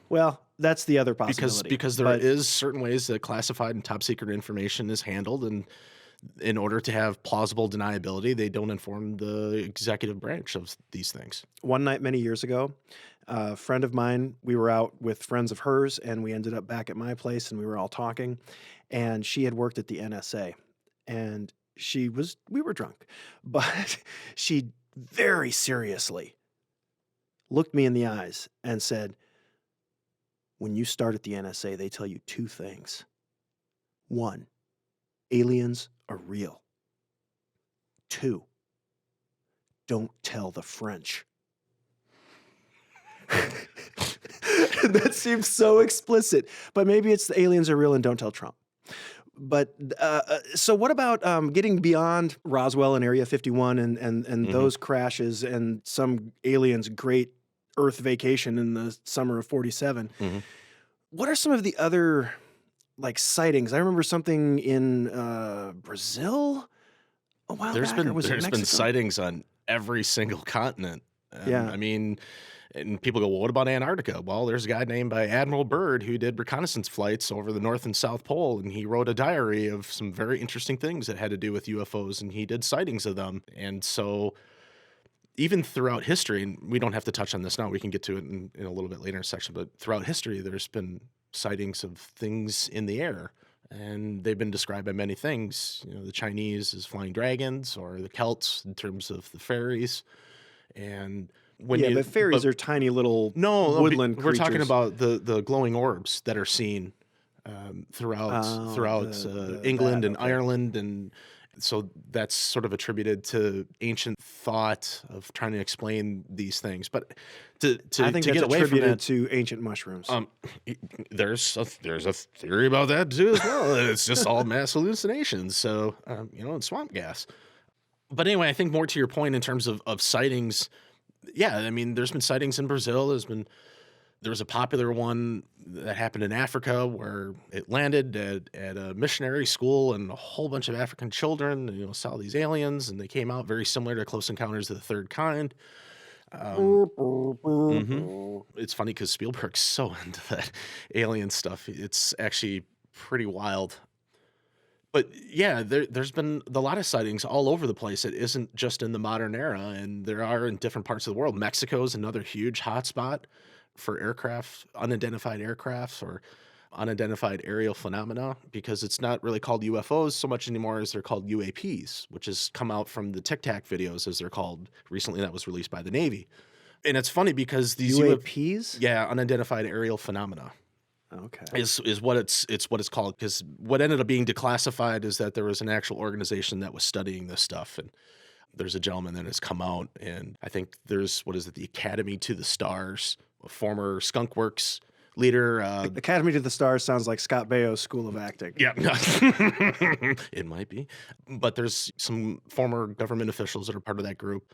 Well, that's the other possibility. Because there But is certain ways that classified and top secret information is handled, and in order to have plausible deniability, they don't inform the executive branch of these things. one night many years ago, a friend of mine, we were out with friends of hers, and we ended up back at my place, and we were all talking. And she had worked at the NSA, and we were drunk, but she very seriously looked me in the eyes and said, when you start at the NSA, they tell you two things. One, aliens are real. Two, don't tell the French. That seems so explicit, but maybe it's the aliens are real and don't tell Trump. But so what about getting beyond Roswell and Area 51 and those crashes and some aliens' great Earth vacation in the summer of 47? What are some of the other like sightings? I remember something in Brazil a while There's back. Or been was it there's been Mexico? sightings on every single continent. Yeah. I mean, and people go, well, what about Antarctica? Well, there's a guy named by Admiral Byrd who did reconnaissance flights over the North and South Pole, and he wrote a diary of some very interesting things that had to do with UFOs, and he did sightings of them. And so even throughout history, and we don't have to touch on this now, we can get to it in a little bit later section, but throughout history, there's been sightings of things in the air, and they've been described by many things. You know, the Chinese as flying dragons, or the Celts in terms of the fairies. And when But fairies are tiny little woodland we're talking creatures. about the glowing orbs that are seen throughout England and okay. Ireland, and so that's sort of attributed to ancient thought of trying to explain these things. But to I think to that's get away from attributed that, to ancient mushrooms. there's a theory about that too as well. It's just all mass hallucinations. So and swamp gas. But anyway, I think more to your point in terms of sightings. Yeah, I mean, there's been sightings in Brazil. There was a popular one that happened in Africa where it landed at a missionary school, and a whole bunch of African children, saw these aliens, and they came out very similar to Close Encounters of the Third Kind. It's funny because Spielberg's so into that alien stuff. It's actually pretty wild. But yeah, there's been a lot of sightings all over the place. It isn't just in the modern era, and there are in different parts of the world. Mexico is another huge hotspot for aircraft, unidentified aircrafts or unidentified aerial phenomena, because it's not really called UFOs so much anymore as they're called UAPs, which has come out from the Tic Tac videos, as they're called recently. That was released by the Navy. And it's funny because these UAPs? yeah, unidentified aerial phenomena. Okay. Is what it's called, because what ended up being declassified is that there was an actual organization that was studying this stuff, and there's a gentleman that has come out, and I think there's the Academy to the Stars, a former Skunk Works leader. Academy to the Stars sounds like Scott Baio's School of Acting. Yeah, it might be, but there's some former government officials that are part of that group.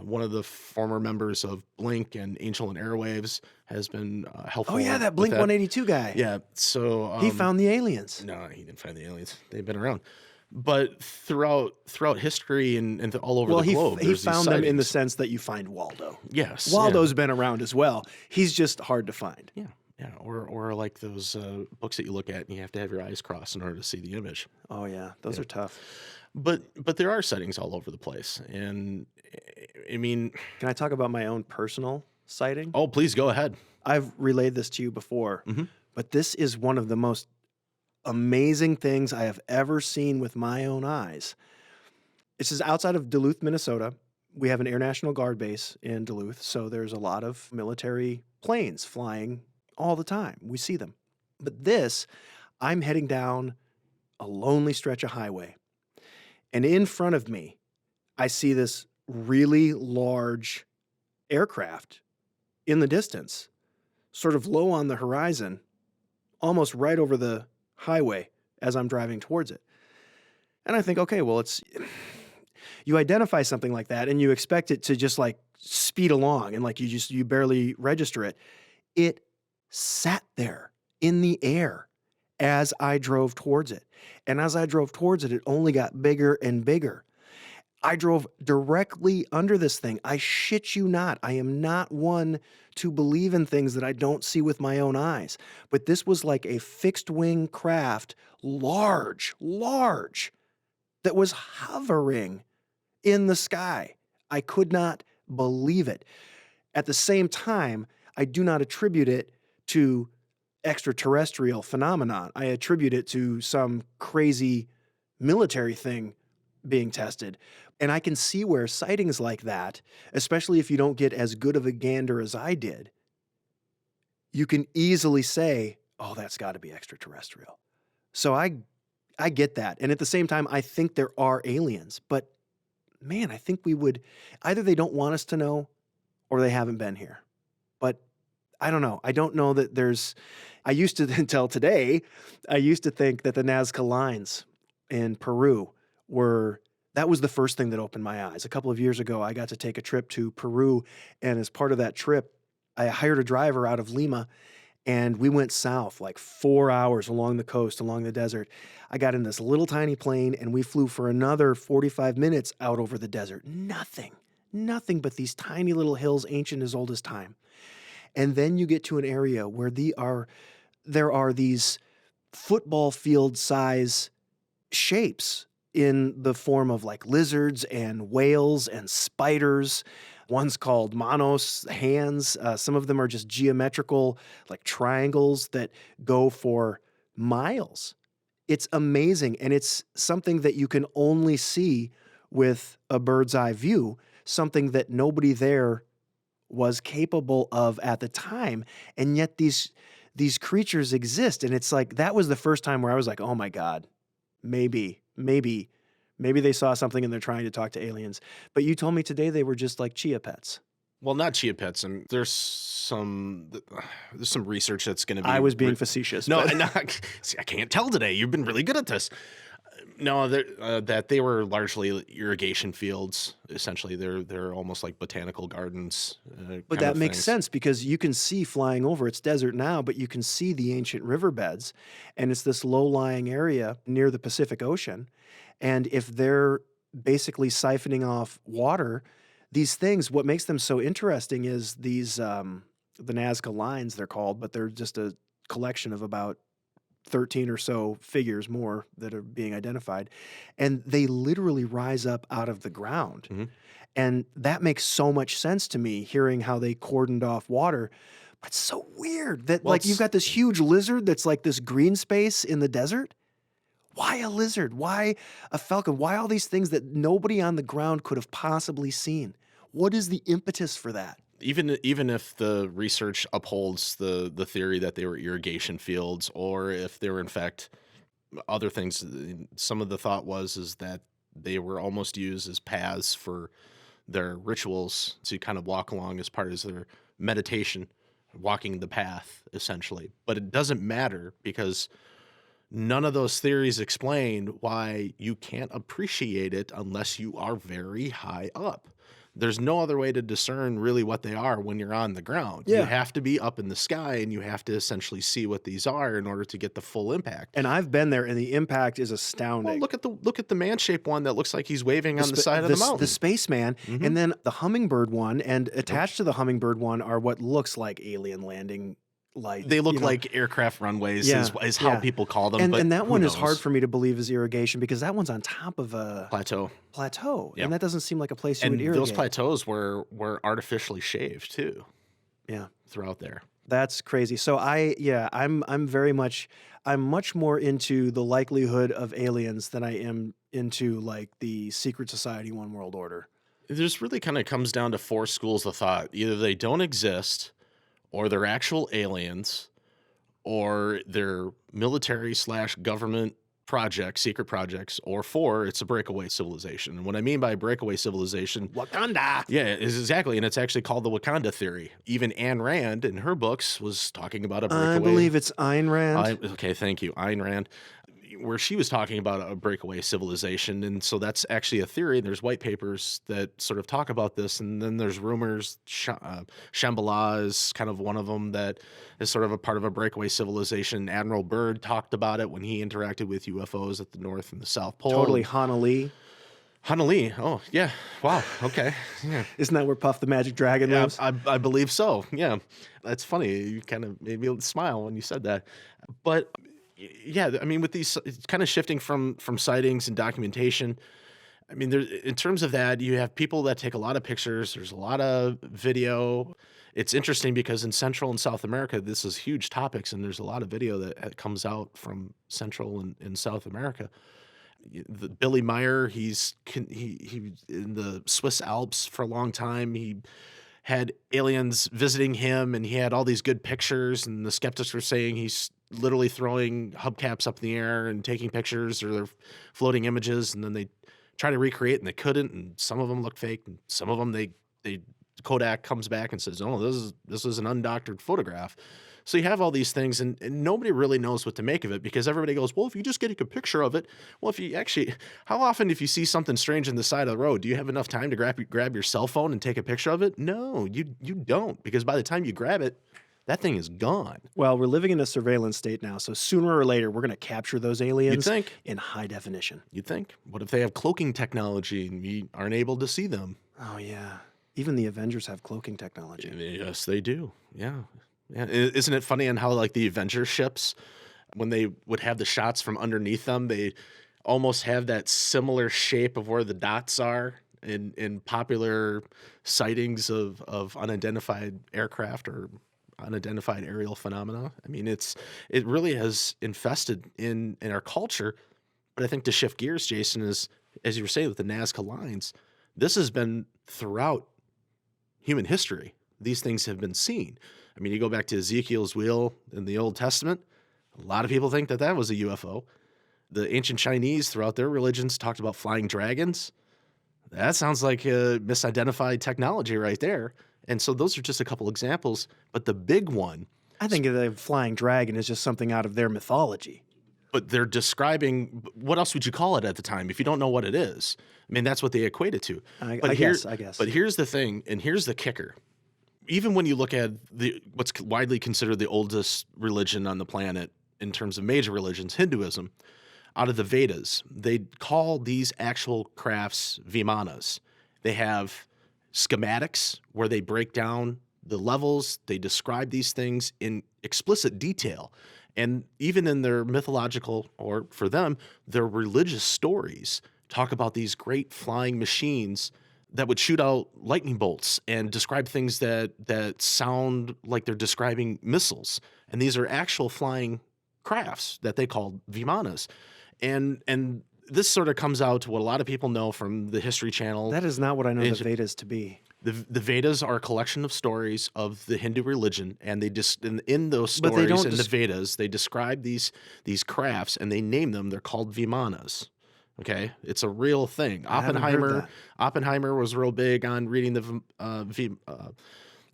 One of the former members of Blink and Angel and Airwaves has been helpful. Oh yeah, that with Blink 182 guy. Yeah, so He found the aliens. no, he didn't find the aliens. They've been around, but throughout history and all over the globe, He there's these found them in the sightings. sense that you find Waldo. Yes, Waldo's been around as well. He's just hard to find. yeah, or like those books that you look at and you have to have your eyes crossed in order to see the image. Oh yeah, those are tough. But there are sightings all over the place, and I mean, Can I talk about my own personal sighting? oh, please go ahead. I've relayed this to you before, Mhm. but this is one of the most amazing things I have ever seen with my own eyes. This is outside of Duluth, Minnesota. We have an Air National Guard base in Duluth, so there's a lot of military planes flying all the time. We see them. But this, I'm heading down a lonely stretch of highway. And in front of me, I see this really large aircraft in the distance, sort of low on the horizon, almost right over the highway as I'm driving towards it. And I think, okay, well, you identify something like that and you expect it to just like speed along and like you barely register it. It sat there in the air as I drove towards it. And as I drove towards it, it only got bigger and bigger. I drove directly under this thing. I shit you not. I am not one to believe in things that I don't see with my own eyes. But this was like a fixed wing craft, large, that was hovering in the sky. I could not believe it. At the same time, I do not attribute it to extraterrestrial phenomenon. I attribute it to some crazy military thing being tested. And I can see where sightings like that, especially if you don't get as good of a gander as I did, you can easily say, oh, that's got to be extraterrestrial. So I get that. And at the same time, I think there are aliens. But man, I think we would, either they don't want us to know or they haven't been here. But I don't know. I don't know that I used to, until today, I used to think that the Nazca lines in Peru that was the first thing that opened my eyes. A couple of years ago, I got to take a trip to Peru. And as part of that trip, I hired a driver out of Lima and we went south like 4 hours along the coast, along the desert. I got in this little tiny plane and we flew for another 45 minutes out over the desert. Nothing but these tiny little hills, ancient as old as time. And then you get to an area where there are these football field size shapes in the form of like lizards and whales and spiders. One's called manos, hands. Some of them are just geometrical, like triangles that go for miles. It's amazing. And it's something that you can only see with a bird's eye view, something that nobody there was capable of at the time. And yet these creatures exist. And it's like, that was the first time where I was like, oh my God, maybe they saw something and they're trying to talk to aliens. But you told me today they were just like chia pets. Well, not chia pets. And there's some research that's going to be. I was being facetious. No, see, I can't tell today. You've been really good at this. No, that they were largely irrigation fields. Essentially, they're almost like botanical gardens. But that makes sense because you can see flying over. It's desert now, but you can see the ancient riverbeds, and it's this low-lying area near the Pacific Ocean. And if they're basically siphoning off water, these things, what makes them so interesting is these the Nazca lines, they're called, but they're just a collection of about 13 or so figures more that are being identified. And they literally rise up out of the ground. Mm-hmm. And that makes so much sense to me, hearing how they cordoned off water. But it's so weird that like you've got this huge lizard that's like this green space in the desert. Why a lizard? Why a falcon? Why all these things that nobody on the ground could have possibly seen? What is the impetus for that? Even if the research upholds the theory that they were irrigation fields, or if they were in fact other things, some of the thought is that they were almost used as paths for their rituals to kind of walk along as part of their meditation, walking the path essentially. But it doesn't matter because none of those theories explain why you can't appreciate it unless you are very high up. There's no other way to discern really what they are when you're on the ground. Yeah. You have to be up in the sky and you have to essentially see what these are in order to get the full impact. And I've been there and the impact is astounding. Well, look at the man-shaped one that looks like he's waving on the side of the mountain. The spaceman, mm-hmm. And then the hummingbird one, and attached to the hummingbird one are what looks like alien landing light. They look like aircraft runways is how people call them. And that one is hard for me to believe is irrigation because that one's on top of a plateau. Yep. And that doesn't seem like a place you would irrigate. Those plateaus were artificially shaved too. Yeah. Throughout there. That's crazy. So I'm much more into the likelihood of aliens than I am into like the secret society one world order. There's really kind of comes down to four schools of thought. Either they don't exist, or they're actual aliens, or they're military / government projects, secret projects, or 4, it's a breakaway civilization. And what I mean by breakaway civilization, Wakanda. yeah, is exactly, and it's actually called the Wakanda theory. Even Ayn Rand in her books was talking about a breakaway. I believe it's Ayn Rand. Okay, thank you, Ayn Rand, where she was talking about a breakaway civilization. And so that's actually a theory. There's white papers that sort of talk about this. And then there's rumors. Shambhala is kind of one of them that is sort of a part of a breakaway civilization. Admiral Byrd talked about it when he interacted with UFOs at the North and the South Pole. Totally Hanali. Hanali. Oh, yeah. Wow. Okay. Yeah. Isn't that where Puff the Magic Dragon Yeah, lives? I believe so. Yeah. That's funny. You kind of made me smile when you said that. But yeah, I mean, with these kind of shifting from sightings and documentation, I mean, there, in terms of that, you have people that take a lot of pictures. There's a lot of video. It's interesting because in Central and South America, this is huge topics, and there's a lot of video that comes out from Central and South America. Billy Meyer, he in the Swiss Alps for a long time. He had aliens visiting him, and he had all these good pictures, and the skeptics were saying he's literally throwing hubcaps up in the air and taking pictures, or they're floating images, and then they try to recreate and they couldn't, and some of them look fake, and some of them they Kodak comes back and says, "Oh, this is an undoctored photograph." So you have all these things, and nobody really knows what to make of it, because everybody goes, well, if you just get a picture of it, well, if you actually, how often if you see something strange in the side of the road, do you have enough time to grab your cell phone and take a picture of it? No, you don't, because by the time you grab it, that thing is gone. Well, we're living in a surveillance state now, so sooner or later we're going to capture those aliens You'd think. in high definition. You'd think. What if they have cloaking technology and we aren't able to see them? Oh, yeah. Even the Avengers have cloaking technology. Yes, they do. Yeah. Yeah. Isn't it funny on how, like, the Avenger ships, when they would have the shots from underneath them, they almost have that similar shape of where the dots are in popular sightings of unidentified aircraft or unidentified aerial phenomena. I mean, it really has infested in our culture. But I think to shift gears, Jason, is, as you were saying with the Nazca lines, this has been throughout human history. These things have been seen. I mean, you go back to Ezekiel's wheel in the Old Testament. A lot of people think that was a UFO. The ancient Chinese, throughout their religions, talked about flying dragons. That sounds like a misidentified technology right there. And so those are just a couple examples. But the big one, I think the flying dragon is just something out of their mythology. but they're describing, what else would you call it at the time if you don't know what it is? I mean, that's what they equate it to. I guess. guess. But here's the thing, and here's the kicker. Even when you look at what's widely considered the oldest religion on the planet in terms of major religions, Hinduism, out of the Vedas, they call these actual crafts vimanas. They have schematics where they break down the levels, they describe these things in explicit detail. And even in their mythological, or for them, their religious stories, talk about these great flying machines that would shoot out lightning bolts and describe things that sound like they're describing missiles. And these are actual flying crafts that they called vimanas. And this sort of comes out to what a lot of people know from the History Channel. That is not what I know the Vedas to be. The Vedas are a collection of stories of the Hindu religion, and they just in those stories in the Vedas, they describe these crafts and they name them. They're called vimanas. Okay, it's a real thing. Oppenheimer was real big on reading the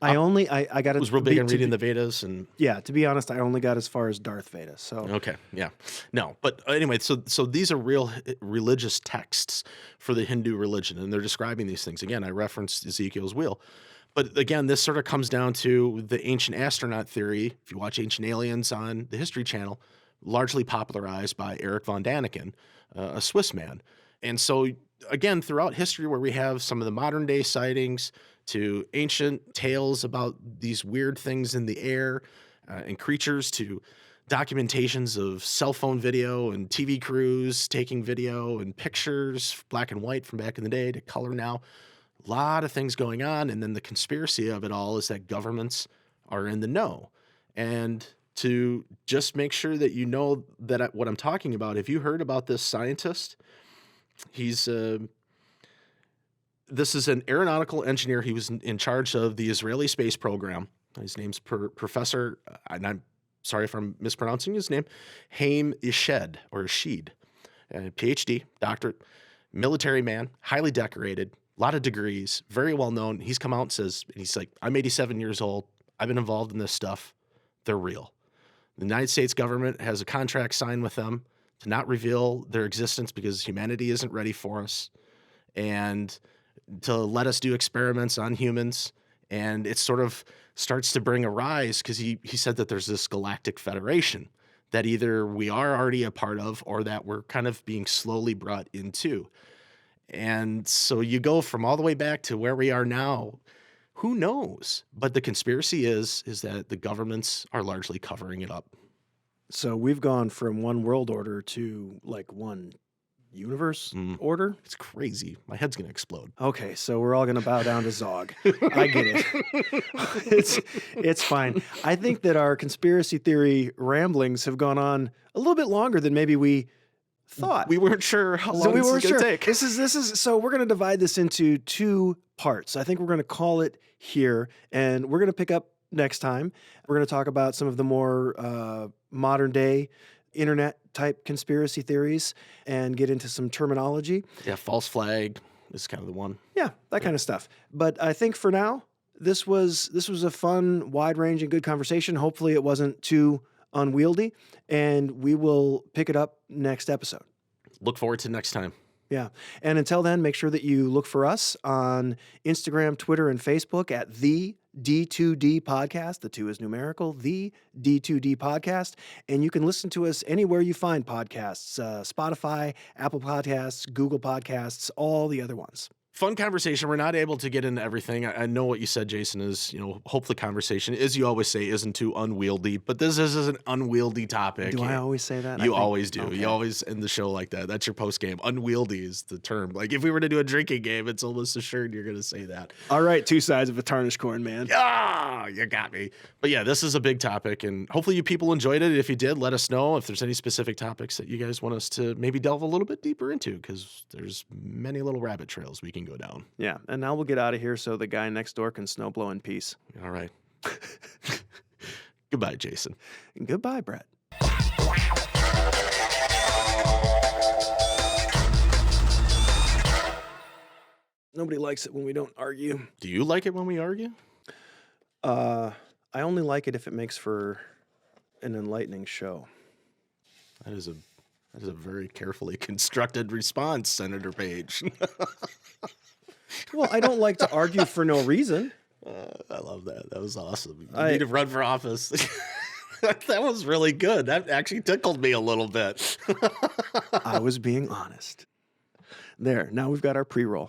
I got it. Was real big on reading the Vedas, and yeah. To be honest, I only got as far as Darth Vader. So okay, yeah, no, but anyway, so these are real religious texts for the Hindu religion, and they're describing these things. Again, I referenced Ezekiel's wheel, but again, this sort of comes down to the ancient astronaut theory. If you watch Ancient Aliens on the History Channel, largely popularized by Eric von Daniken, a Swiss man, and so again, throughout history, where we have some of the modern day sightings to ancient tales about these weird things in the air and creatures, to documentations of cell phone video and TV crews taking video and pictures, black and white from back in the day to color now. A lot of things going on. And then the conspiracy of it all is that governments are in the know. And to just make sure that you know that what I'm talking about, have you heard about this scientist? This is an aeronautical engineer. He was in charge of the Israeli space program. His name's Professor, and I'm sorry if I'm mispronouncing his name, Haim Ished or Ished, PhD, doctorate, military man, highly decorated, a lot of degrees, very well known. He's come out and says, and he's like, I'm 87 years old. I've been involved in this stuff. They're real. The United States government has a contract signed with them to not reveal their existence because humanity isn't ready for us, and to let us do experiments on humans. And it sort of starts to bring a rise because he said that there's this galactic federation that either we are already a part of or that we're kind of being slowly brought into. And so you go from all the way back to where we are now. Who knows? But the conspiracy is that the governments are largely covering it up. So we've gone from one world order to like one universe order. It's crazy. My head's going to explode. Okay, so we're all going to bow down to Zog. I get it. It's fine. I think that our conspiracy theory ramblings have gone on a little bit longer than maybe we thought. We weren't sure how long we this weren't was going sure. to take. This is so we're going to divide this into two parts. I think we're going to call it here, and we're going to pick up next time. We're going to talk about some of the more modern day internet type conspiracy theories and get into some terminology. Yeah, false flag is kind of the one. Yeah, that kind of stuff. But I think for now, this was a fun, wide-ranging, good conversation. Hopefully it wasn't too unwieldy, and we will pick it up next episode. Look forward to next time. Yeah. And until then, make sure that you look for us on Instagram, Twitter, and Facebook at the D2D Podcast. The 2 is numerical, the D2D Podcast. And you can listen to us anywhere you find podcasts, Spotify, Apple Podcasts, Google Podcasts, all the other ones. Fun conversation. We're not able to get into everything. I know what you said, Jason, is, hope the conversation, as you always say, isn't too unwieldy, but this is an unwieldy topic. Do I always say that? You always do. Okay. You always end the show like that. That's your post game. Unwieldy is the term. Like if we were to do a drinking game, it's almost assured you're going to say that. All right. 2 sides of a tarnished corn, man. Ah, you got me. But yeah, this is a big topic, and hopefully you people enjoyed it. If you did, let us know if there's any specific topics that you guys want us to maybe delve a little bit deeper into, because there's many little rabbit trails we can go down. Yeah. And now we'll get out of here so the guy next door can snowblow in peace. All right. Goodbye, Jason. Goodbye, Brett. Nobody likes it when we don't argue. Do you like it when we argue? I only like it if it makes for an enlightening show. That is a very carefully constructed response, Senator Page. Well, I don't like to argue for no reason. I love that. That was awesome. You need to run for office. That was really good. That actually tickled me a little bit. I was being honest. There. Now we've got our pre-roll.